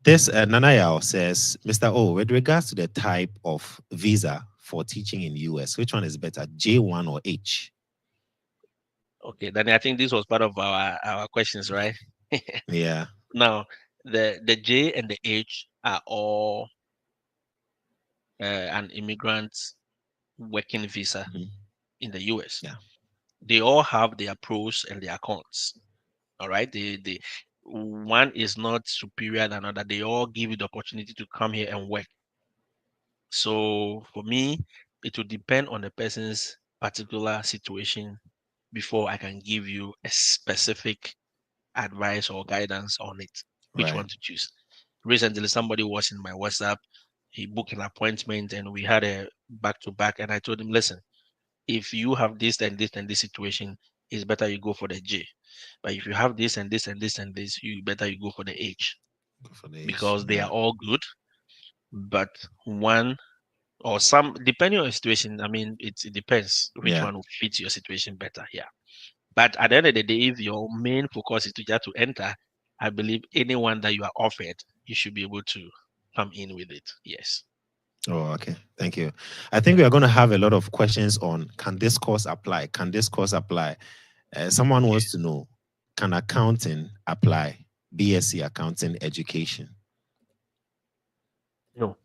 this Nanayao says, Mr. O, with regards to the type of visa for teaching in US, which one is better, J1 or H? Okay, Danny, I think this was part of our questions, right? Yeah. Now, the J and the H are all an immigrant working visa Mhm. in the US. Yeah. They all have their pros and their cons. All right. The one is not superior than another. They all give you the opportunity to come here and work. So for me, it will depend on the person's particular situation before I can give you a specific advice or guidance on it, which Right. one to choose. Recently, somebody was in my WhatsApp. He booked an appointment and we had a back to back. And I told him, listen, if you have this and this and this situation, it's better you go for the J. But if you have this and this and this and this, you better you go for the H Go for the H. because they are Yeah. all good. But one or some, depending on your situation, I mean, it depends which Yeah. one will fit your situation better. Yeah. But at the end of the day, if your main focus is to just to enter, I believe anyone that you are offered, you should be able to come in with it. Yes. Oh, okay. Thank you. I think Yeah. we are going to have a lot of questions on can this course apply? Can this course apply? Someone Okay. wants to know, can accounting apply? BSc accounting education. No,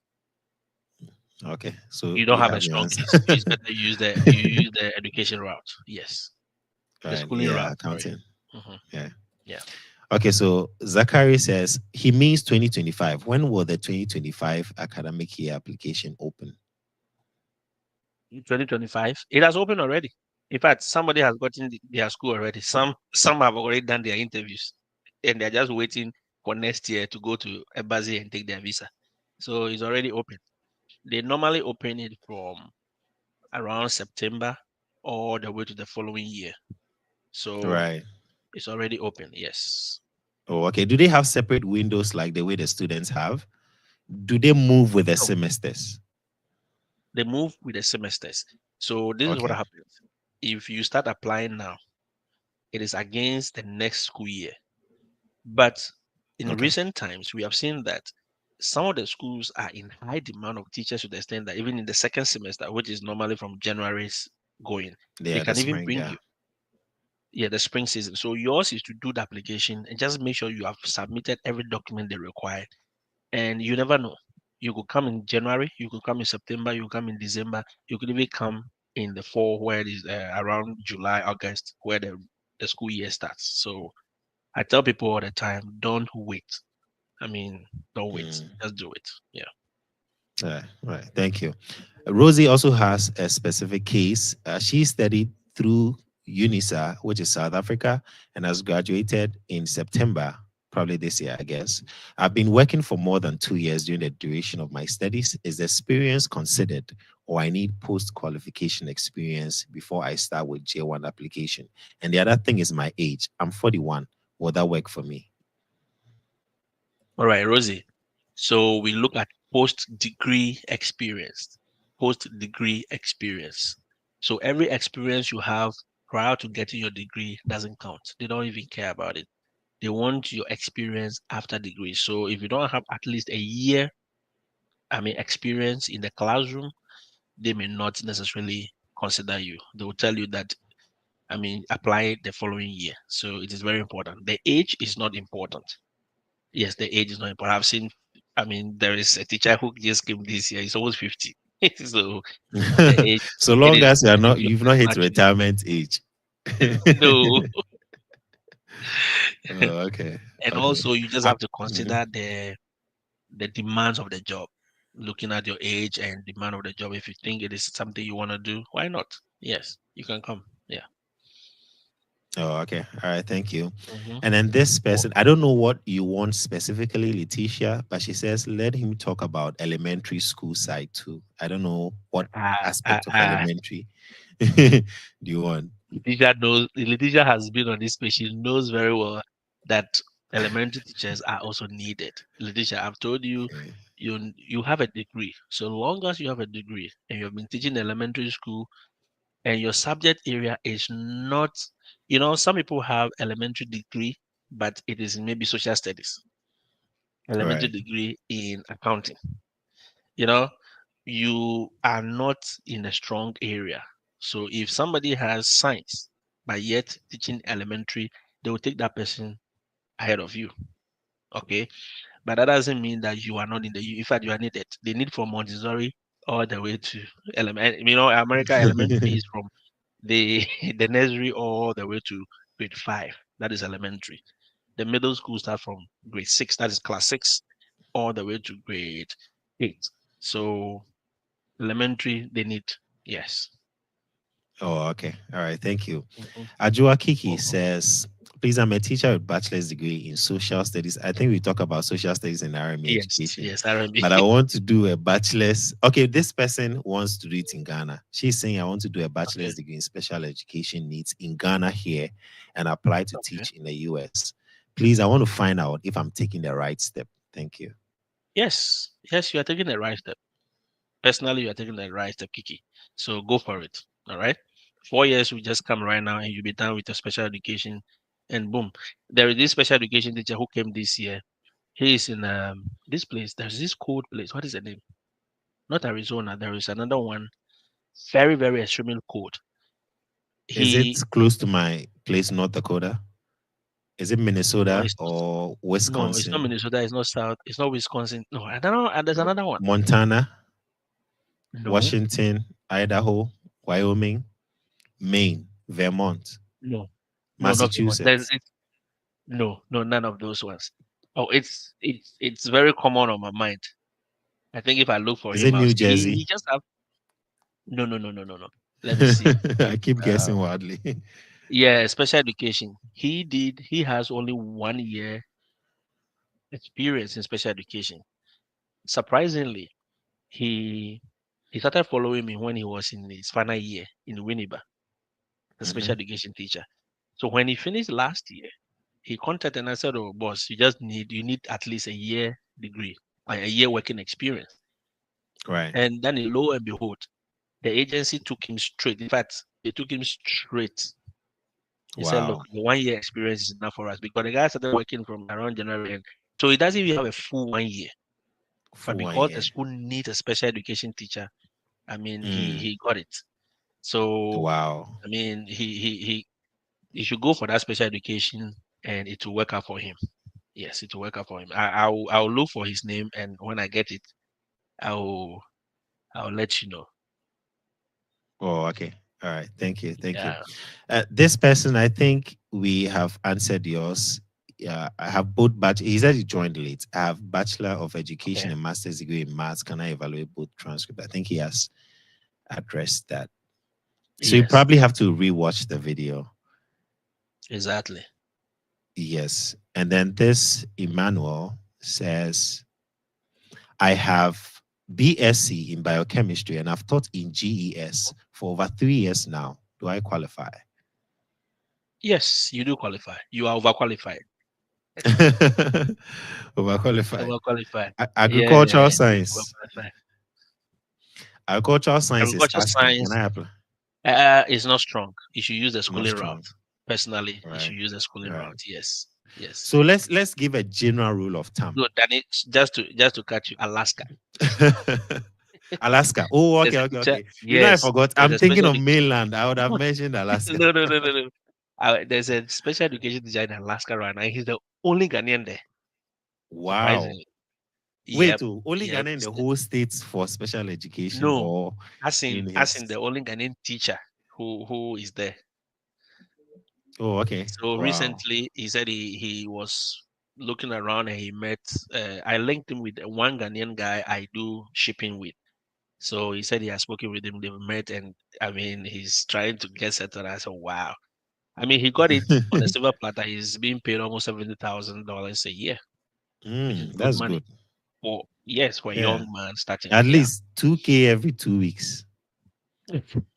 Okay, so you don't you have a have your strong answer. case. It's better you use the education route. Yes. The Right, schooling yeah, route. Sorry. accounting. hmm Yeah. Yeah. Okay, so Zachary says he means 2025. When will the 2025 academic year application open? 2025. It has opened already. In fact, somebody has gotten their school already. Some have already done their interviews, and they're just waiting for next year to go to embassy and take their visa. So it's already open. They normally open it from around September all the way to the following year. So Right. it's already open. Yes. Oh, okay. Do they have separate windows like the way the students have? Do they move with the No, semesters? they move with the semesters. So this is what Okay. happens. If you start applying now, it is against the next school year. But in Okay. recent times, we have seen that some of the schools are in high demand of teachers to the extent that even in the second semester, which is normally from January's going, they Yeah, the can even spring. bring Yeah. you, yeah, the spring season. So yours is to do the application and just make sure you have submitted every document they require. And you never know. You could come in January, you could come in September, you could come in December, you could even come in the fall where it is around July, August, where the school year starts. So I tell people all the time, don't wait. I mean, don't wait. Mm. Just do it. Yeah. Right. Thank you. Rosie also has a specific case. She studied through UNISA, which is South Africa, and has graduated in September, probably this year, I guess. I've been working for more than 2 years during the duration of my studies. Is the experience considered, or I need post qualification experience before I start with J1 application? And the other thing is my age. I'm 41. Will that work for me? All right, Rosie. So we look at post-degree experience. Post-degree experience. So every experience you have prior to getting your degree doesn't count. They don't even care about it. They want your experience after degree. So if you don't have at least a year, experience in the classroom, they may not necessarily consider you. They will tell you that, apply it the following year. So it is very important. The age is not important. Yes, the age is not important. I've seen, there is a teacher who just came this year. He's almost 50. So the age, So it long is as your you've not hit personality. retirement age. No. Oh, okay. And Okay. also you just I, have to mhm. consider the demands of the job. Looking at your age and demand of the job. If you think it is something you want to do, why not? Yes, you can come. Yeah. Oh, okay. All right. Thank you. Hmm. And then this person, I Welcome. don't know what you want specifically, Letitia, but she says let him talk about elementary school side too. I don't know what Ah, ah, aspect of ah. elementary do you want? Letitia has been on this page. She knows very well that elementary teachers are also needed. Letitia, I've told you, Okay. you have a degree. So long as you have a degree and you have been teaching elementary school and your subject area is not, some people have elementary degree, but it is maybe social studies, All elementary right. degree in accounting. You know, you are not in a strong area. So if somebody has science, but yet teaching elementary, they will take that person ahead of you. Okay. But that doesn't mean that you are not in in fact, you are needed. They need from Montessori all the way to element. America elementary is from the the nursery all the way to grade 5. That is elementary. The middle school starts from grade 6. That is class 6, all the way to grade 8. So elementary, they need, yes. Oh, okay. All right. Thank you. Mhm. Ajua Kiki Welcome. says, please, I'm a teacher with bachelor's degree in social studies. I think we talk about social studies in RME Yes, education, yes, RMB. but I want to do a bachelor's. Okay, this person wants to do it in Ghana. She's saying, I want to do a Okay, bachelor's degree in special education needs in Ghana here and apply to okay. teach in the US. Please, I want to find out if I'm taking the right step. Thank you. Yes, yes, you are taking the right step. Personally, you are taking the right step, Kiki. So go for it. All right. 4 years will just come right now and you'll be done with your special education. And boom. There is this special education teacher who came this year. He is in this place. There's this cold place. What is the name? Not Arizona. There is another one. Very, very extremely cold. Is it He close to my place, North Dakota? Is it no, Minnesota it's or no, it's not Wisconsin? Minnesota. It's not South. It's not Wisconsin. No, I don't know. And there's another one. Montana? No, Washington, Idaho, Wyoming, Maine, Vermont, no, no, not Vermont. Massachusetts. No, no, none of those ones. Oh, it's very common on my mind. I think if I look for Is it him, New he Jersey? just have no, no, no, no, no, no. Let me see. I keep Uh, guessing wildly. yeah, special education. He has only 1 year experience in special education. Surprisingly, he he started following me when he was in his final year in Winneba, the special Mhm. education teacher. So when he finished last year, he contacted and I said, "Oh, boss, you need at least a year degree, like a year working experience." Right. And then lo and behold, the agency took him straight. In fact, they took him straight. He said, "Look, Wow. the 1 year experience is enough for us," because the guy started working from around January, and so he doesn't even have a full 1 year. But For one because the year. school needs a special education teacher, I mean, Mm. he got it. So Wow. I mean, he should go for that special education, and it will work out for him. Yes, it will work out for him. I'll look for his name, and when I get it, I'll I'll let you know. Oh, okay. All right. Thank you. Thank you. Yeah. This person, I think we have answered yours. Yeah, I have both he said he joined late. I have Bachelor of Education Okay. and Master's degree in Maths. Can I evaluate both transcript? I think he has addressed that. So you Yes. probably have to rewatch the video. Exactly. Yes. And then this Emmanuel says, I have BSc in biochemistry and I've taught in GES for over 3 years now. Do I qualify? Yes, you do qualify. You are overqualified. Overqualified. Overqualified. Agricultural Yeah, you're science. overqualified. Agricultural science is Agriculture asking, can science I apply? is not strong. You should use the Not schooling route. strong. Personally, you Right. should use the schooling Right. route. Yes. Yes. So let's give a general rule of thumb. No, then it's just to catch you, Alaska. Alaska. Oh, There's okay, a okay, teacher. okay. I Yes, forgot. there's I'm a thinking special of education. mainland. I would have mentioned Alaska. No, no, no, no, no. There's a special education teacher in Alaska right now. He's the only Ghanaian there, Wow. surprisingly. Wait, Yep. oh, only Yep. Ghana in the whole states for special education No, or as in the university? only Ghanaian teacher who is there. Oh, okay. So Wow. recently, he said he was looking around and he met. I linked him with one Ghanaian guy I do shipping with. So he said he has spoken with him. They've met, and I mean, he's trying to get settled. I said, wow. I mean, he got it on a silver platter. He's being paid almost $70,000 a year, which is good That's money good. for, yes, for a Yeah. young man starting. At Yeah. least 2K every 2 weeks.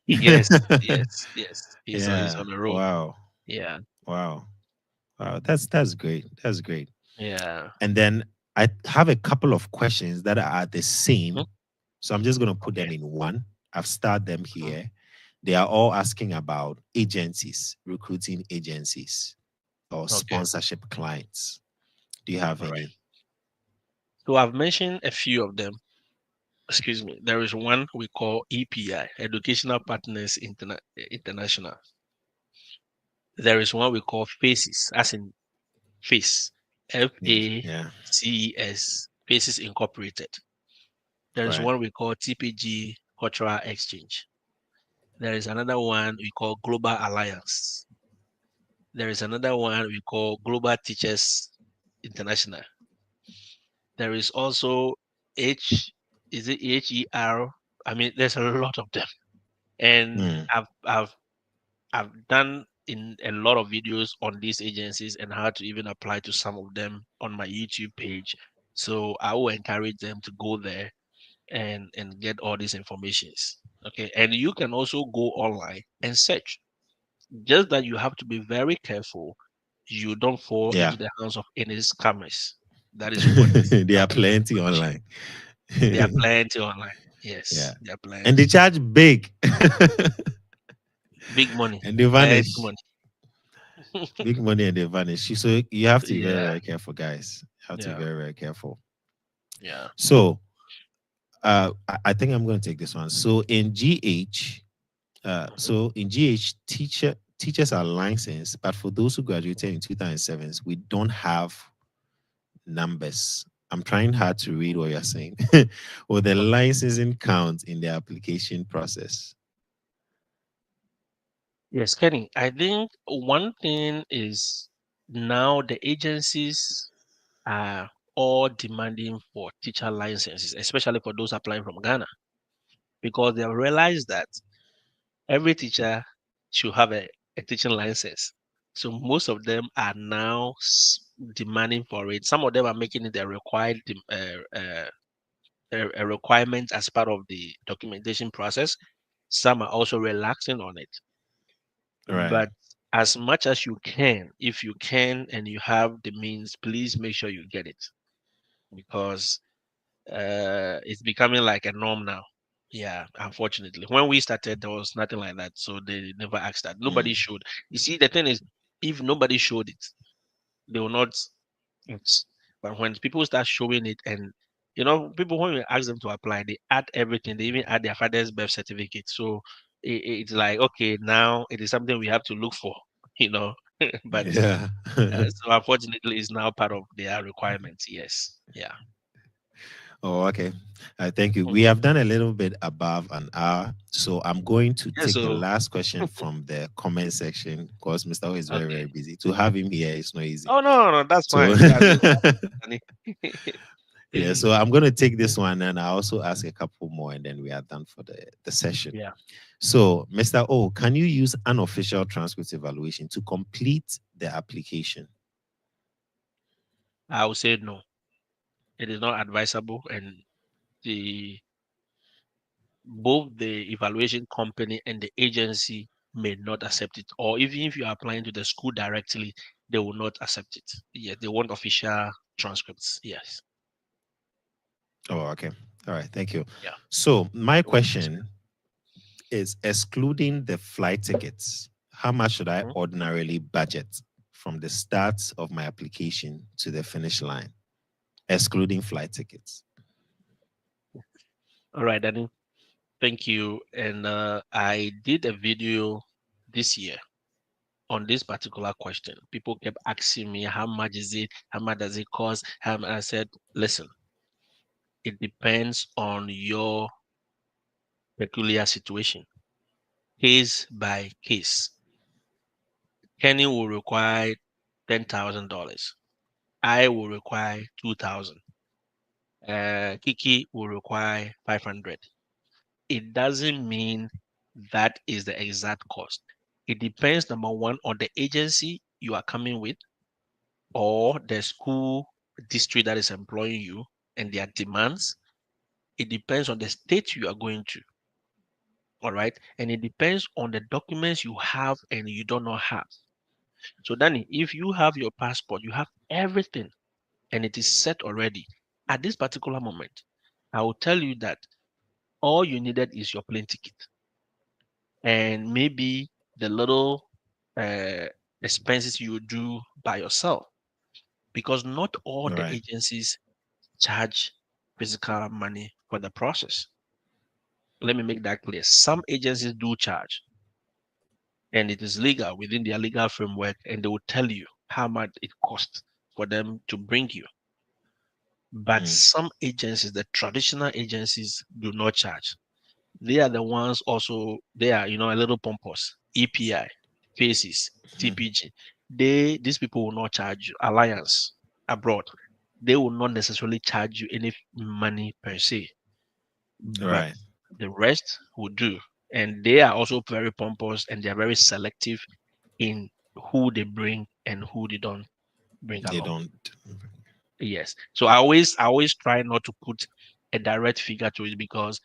Yes, yes, yes. He's Yeah. on the road. Wow. Yeah, Wow. Wow. That's great. That's great. yeah. And then I have a couple of questions that are the Mhm. same. So I'm just going to put Okay. them in one. I've started them Mhm. here. They are all asking about agencies, recruiting agencies, or Okay. sponsorship clients. Do you have All right. any? So I've mentioned a few of them. Excuse me. There is one we call EPI, Educational Partners International. There is one we call FACES, as in FACE, Yeah. FACES, FACES Incorporated. There is Right. one we call TPG Cultural Exchange. There is another one we call Global Alliance. There is another one we call Global Teachers International. There is also H, is it HER? I mean, there's a lot of them. And Mm. I've done in a lot of videos on these agencies and how to even apply to some of them on my YouTube page. So I will encourage them to go there and get all these informations. Okay. And you can also go online and search. Just that you have to be very careful you don't fall Yeah. into the hands of any scammers. That is what you There have are to do. plenty online. There are plenty online. Yeah. Yes, there are And they plenty. charge big. Big money, And they plenty vanish. money. Big money and they vanish. So you have to be very, Yeah, very careful, guys. You have to be yeah, very, very careful. yeah. So I think I'm going to take this one. So in GH, Mhm. so in GH, teachers are licensed, but for those who graduated in 2007, we don't have numbers. I'm trying hard to read what you're saying. Or the Okay. licensing count in the application process. Yes, Kenny. I think one thing is now the agencies are all demanding for teacher licenses, especially for those applying from Ghana, because they have realized that every teacher should have a teaching license. So most of them are now demanding for it. Some of them are making it a required a requirement as part of the documentation process. Some are also relaxing on it. Right. But as much as you can, if you can and you have the means, please make sure you get it, because it's becoming like a norm now. Yeah, unfortunately. When we started, there was nothing like that. So they never asked that. Nobody Mm. showed. You see, the thing is, if nobody showed it, they will not. It's, but when people start showing it, and people, when we ask them to apply, they add everything. They even add their father's birth certificate. So it's like, okay, now it is something we have to look for, you know. But Yeah. so unfortunately, it's now part of their requirements. Yes. Yeah. Oh, okay. Thank you. We Mhm. have done a little bit above an hour, so I'm going to Yeah. take the So last question from the comment section because Mr. O is very, okay. very busy. To have him here is not easy. Oh no, no, that's So fine. You can just Danny. yeah, so I'm going to take this one and I also ask a couple more, and then we are done for the session. Yeah, So, Mr. O, can you use unofficial transcript evaluation to complete the application? I would say no. It is not advisable, and the both the evaluation company and the agency may not accept it. Or even if you are applying to the school directly, they will not accept it. Yeah, they want official transcripts. Yes. Oh, okay. All right. Thank you. Yeah. So, my You're welcome, sir. question is, excluding the flight tickets, how much should I Mhm. ordinarily budget from the start of my application to the finish line, excluding flight tickets? All right, Danny. Thank you. And I did a video this year on this particular question. People kept asking me, how much is it? How much does it cost? I said, listen, it depends on your peculiar situation, case by case. Kenny will require $10,000. I will require 2,000. Kiki will require 500. It doesn't mean that is the exact cost. It depends, number one, on the agency you are coming with, or the school district that is employing you and their demands. It depends on the state you are going to. All right. And it depends on the documents you have and you do not have. So, Danny, if you have your passport, you have everything and it is set already at this particular moment, I will tell you that all you needed is your plane ticket and maybe the little uh, expenses you do by yourself, because not all All the right. agencies charge physical money for the process. Let me make that clear. Some agencies do charge, and it is legal within their legal framework, and they will tell you how much it costs for them to bring you. But Mm. some agencies, the traditional agencies, do not charge. They are the ones also, they are, a little pompous. EPI, FACES, Mhm. TPG. These people will not charge you. Alliance abroad, they will not necessarily charge you any money per se, All but right. the rest will do. And they are also very pompous and they are very selective in who they bring and who they don't bring They along. don't. Yes. So I always try not to put a direct figure to it, because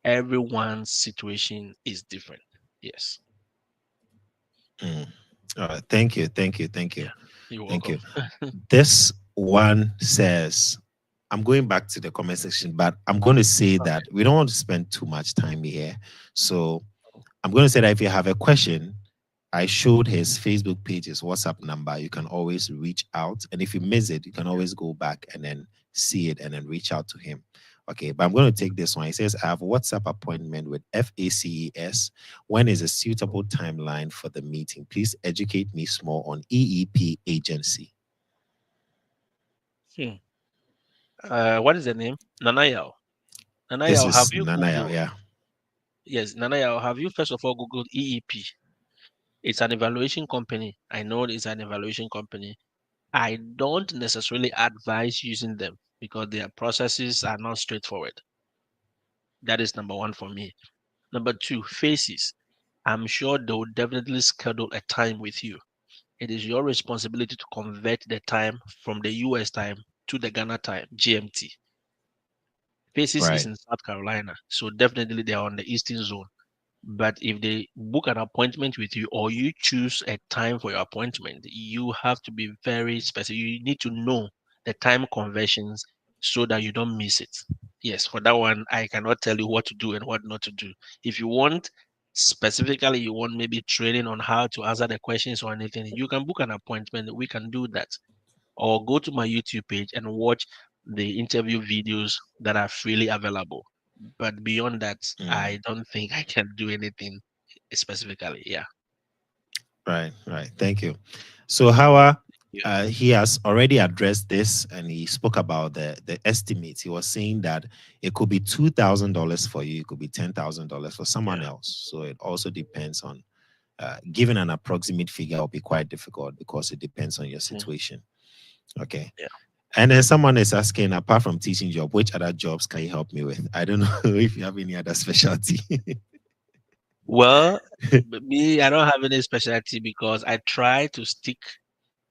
everyone's situation is different. Yes. Mm. All right. Thank you. Thank you. Thank you. Yeah. You're Thank welcome. you. This one says, I'm going back to the comment section, but I'm going to say that Okay. we don't want to spend too much time here. So I'm going to say that if you have a question, I showed his Facebook page, his WhatsApp number. You can always reach out. And if you miss it, you can Yeah. always go back and then see it and then reach out to him. Okay, but I'm going to take this one. He says, I have a WhatsApp appointment with FACES. When is a suitable timeline for the meeting? Please educate me small on EEP agency. Hmm. What is the name? Nanayao. This Nanayao, have is you Nanaya. Googled? Yeah. Yes, Nanayao, have you first of all Googled EEP? It's an evaluation company. I know it's an evaluation company. I don't necessarily advise using them because their processes are not straightforward. That is number one for me. Number two, faces. I'm sure they will definitely schedule a time with you. It is your responsibility to convert the time from the US time to the Ghana time, GMT. Faces is Right. in South Carolina, so definitely they are on the Eastern zone. But if they book an appointment with you or you choose a time for your appointment, you have to be very specific. You need to know the time conversions so that you don't miss it. Yes, for that one, I cannot tell you what to do and what not to do. If you want specifically, you want maybe training on how to answer the questions or anything, you can book an appointment. We can do that. Or go to my YouTube page and watch the interview videos that are freely available. But beyond that, Mm. I don't think I can do anything specifically. Yeah. Right, right. Thank you. So Howard, Yeah. he has already addressed this, and he spoke about the estimates. He was saying that it could be $2,000 for you, it could be $10,000 for someone Yeah. else. So it also depends on giving an approximate figure will be quite difficult because it depends on your Mhm. situation. Okay. Yeah. And then someone is asking, apart from teaching job, which other jobs can you help me with? I don't know if you have any other specialty. Well, me, I don't have any specialty because I try to stick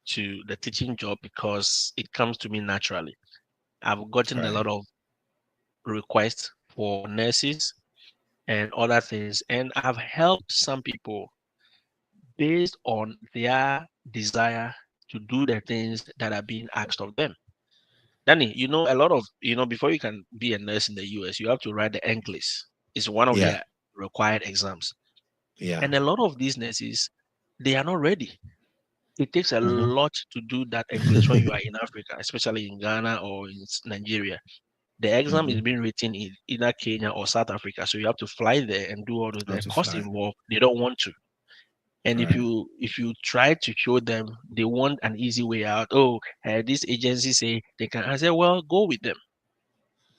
to the teaching job because it comes to me naturally. I've gotten a Right. lot of requests for nurses and other things, and I've helped some people based on their desire to do the things that are being asked of them. Danny, a lot of, before you can be a nurse in the US, you have to write the NCLEX. It's one of Yeah. their required exams. Yeah. And a lot of these nurses, they are not ready. It takes a Hmm. lot to do that NCLEX when you are in Africa, especially in Ghana or in Nigeria. The exam Hmm. is being written in either Kenya or South Africa. So you have to fly there and do all of How the to cost fly. involved. They don't want to. And if Right. you try to show them they want an easy way out, oh, this agency say they can. I say, well, go with them.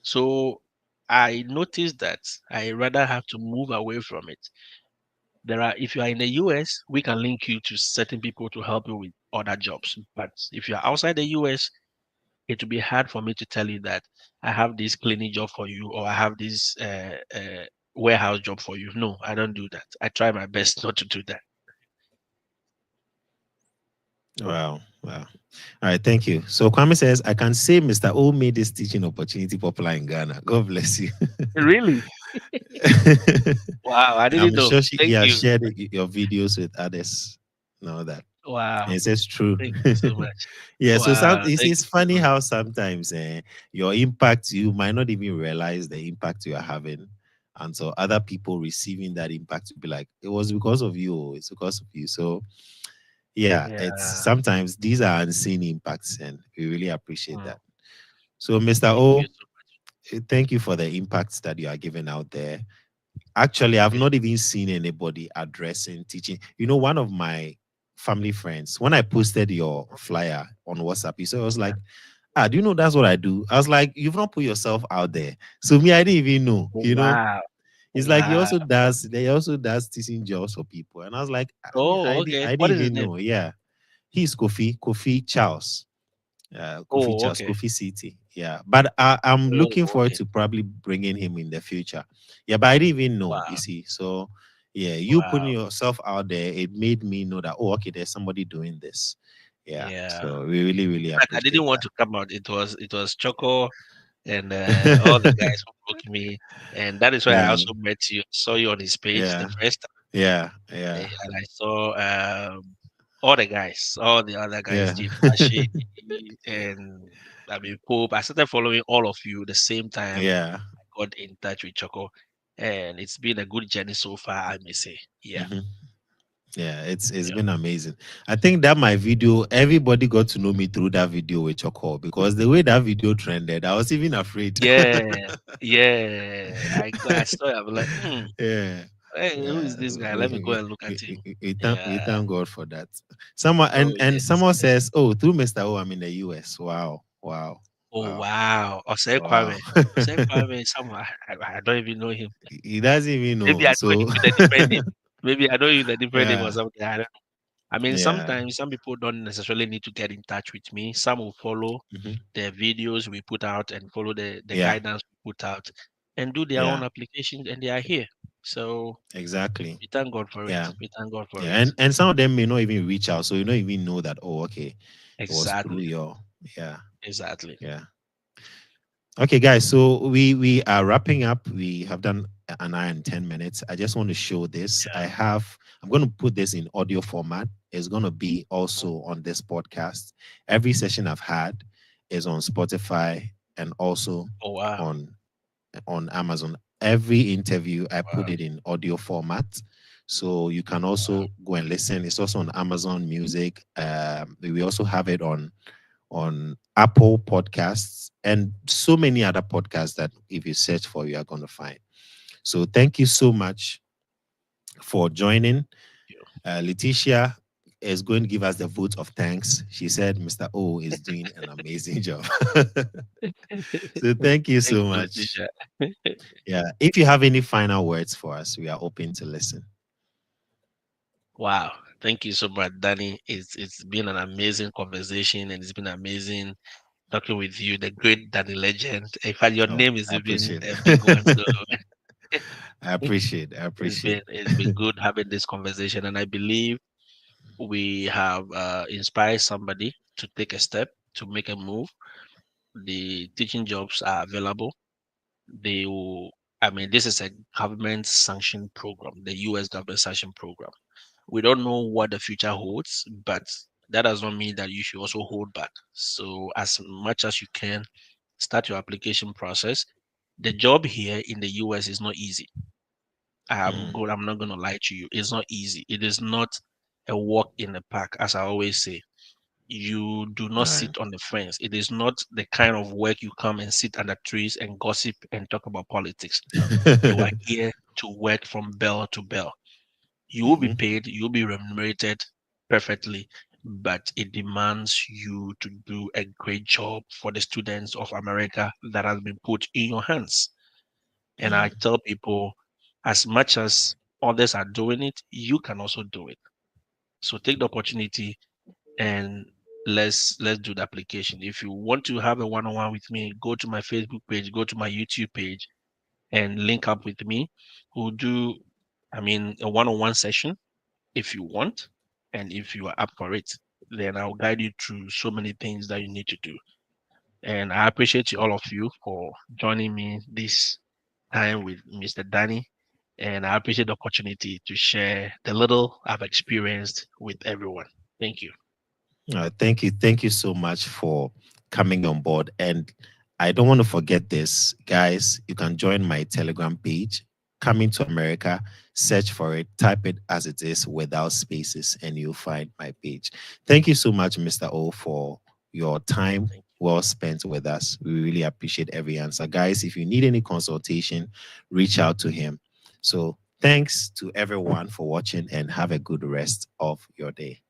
So I noticed that I rather have to move away from it. If you are in the US, we can link you to certain people to help you with other jobs. But if you are outside the US, it will be hard for me to tell you that I have this cleaning job for you or I have this warehouse job for you. No, I don't do that. I try my best not to do that. Wow. Wow. All right. Thank you. So Kwame says, I can say Mr. O made this teaching opportunity popular in Ghana. God bless you. Really? Wow, I And didn't I'm know. sure he Thank has you. shared your videos with others. Know that. And Wow. it says true. Thank you so much. Yeah, so Wow. Thank it's you so funny much. how sometimes your impact, you might not even realize the impact you are having. And so other people receiving that impact to be like, it was because of you, oh, it's because of you. So yeah, it's Yeah. sometimes these are unseen impacts, and we really appreciate Mm, that. So, Mr. thank you O, so thank you for the impacts that you are giving out there. Actually, I've much. not even seen anybody addressing teaching. You know, one of my family friends, when I posted your flyer on WhatsApp, he said, I was Yeah. like, ah, do you know that's what I do? I was like, you've not put yourself out there. So me, I didn't even know, Oh, you know. wow. It's like Wow. he also does teaching jobs for people. And I was like, Oh, okay. I didn't What is his even name? know. Yeah. He's Kofi Charles. Kofi Oh, Charles, okay. Kofi City. Yeah, but I'm looking Oh, forward okay. to probably bringing him in the future. Yeah, but I didn't even know, you Wow. see. So, yeah, you putting Wow. yourself out there, it made me know that, oh, okay, there's somebody doing this. Yeah, Yeah. so we really, really In fact, I didn't appreciate want that. to come out. It was Choco and all the guys who booked me, and that is why I Yeah, also met you. Saw you on his page the yeah, first time, yeah, yeah, and I saw all the guys, all the other guys, yeah, Jim Tashi and I mean Pope. I started following all of you the same time. yeah. I got in touch with Choco, and it's been a good journey so far. I may say, yeah, Mhm. Yeah, it's yeah, been amazing. I think that my video, everybody got to know me through that video with Choco because the way that video trended, I was even afraid. yeah, yeah. I saw it. I'm like, Yeah, hey, who yeah. is this guy? Let me go and look at him. We Yeah. thank God for that. Someone Oh and yes, someone yes. says, "Oh, through Mr. O, I'm in the US." Wow, wow, Oh wow, wow. Osei wow. Kwame. Osei Kwame is someone I don't even know him. He doesn't even Maybe know. I know him So with a different name. Maybe I know him with a different name or yeah, something. I don't know. I mean, yeah, sometimes some people don't necessarily need to get in touch with me. Some will follow mhm, the videos we put out and follow the yeah, guidance we put out and do their own yeah. applications and they are here. So Exactly. we thank God for it. Yeah. We thank God for Yeah, it. and some of them may not even reach out, so you don't even know that. Oh, okay, it was through Exactly. your. Yeah, Exactly. yeah. Okay, guys. So we are wrapping up. We have done an hour and 10 minutes. I just want to show this. I'm going to put this in audio format. It's going to be also on this podcast. Every session I've had is on Spotify and also Oh wow, on Amazon. Every interview I put wow, it in audio format. So you can also go and listen. It's also on Amazon Music. We also have it on Apple Podcasts and so many other podcasts that if you search for, you are going to find. So thank you so much for joining. Letitia is going to give us the vote of thanks. She said Mr. O is doing an amazing job. So thank you thank so you, much. Letitia. Yeah. If you have any final words for us, we are open to listen. Wow, thank you so much, Danny. It's been an amazing conversation, and it's been amazing talking with you, the great Danny legend. In fact, your Oh, name is I even appreciate a big one. So it. I appreciate. I it's appreciate. been good having this conversation, and I believe we have inspired somebody to take a step to make a move. The teaching jobs are available. They will. I mean, this is a government sanctioned program, the U.S. government sanctioned program. We don't know what the future holds, but that does not mean that you should also hold back. So, as much as you can, start your application process. The job here in the US is not easy. Mm, I'm not gonna lie to you. It's not easy. It is not a walk in the park, as I always say. You do not all sit on the fence. It is not the kind of work you come and sit under trees and gossip and talk about politics. You are right. here to work from bell to bell. You will be Mhm. paid, you'll be remunerated perfectly, but it demands you to do a great job for the students of America that has been put in your hands. And I Mm, tell people, as much as others are doing it, you can also do it. So take the opportunity and let's do the application. If you want to have a one-on-one with me, go to my Facebook page, go to my YouTube page, and link up with me. We'll do, a one-on-one session if you want, and if you are up for it, then I'll guide you through so many things that you need to do. And I appreciate you, all of you, for joining me this time with Mr. Danny. And I appreciate the opportunity to share the little I've experienced with everyone. Thank you. thank you. Thank you so much for coming on board. And I don't want to forget this, guys. You can join my Telegram page, Coming to America. Search for it, type it as it is without spaces, and you'll find my page. Thank you so much, Mr. O, for your time Thank well spent with us. We really appreciate every answer. Guys, if you need any consultation, reach out to him. So thanks to everyone for watching and have a good rest of your day.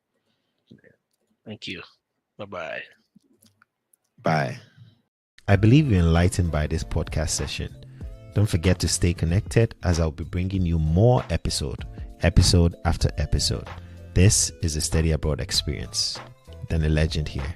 thank you. Bye bye. Bye. I believe you're enlightened by this podcast session. Don't forget to stay connected as I'll be bringing you more episode after episode. This is a Study Abroad experience. Then a legend here.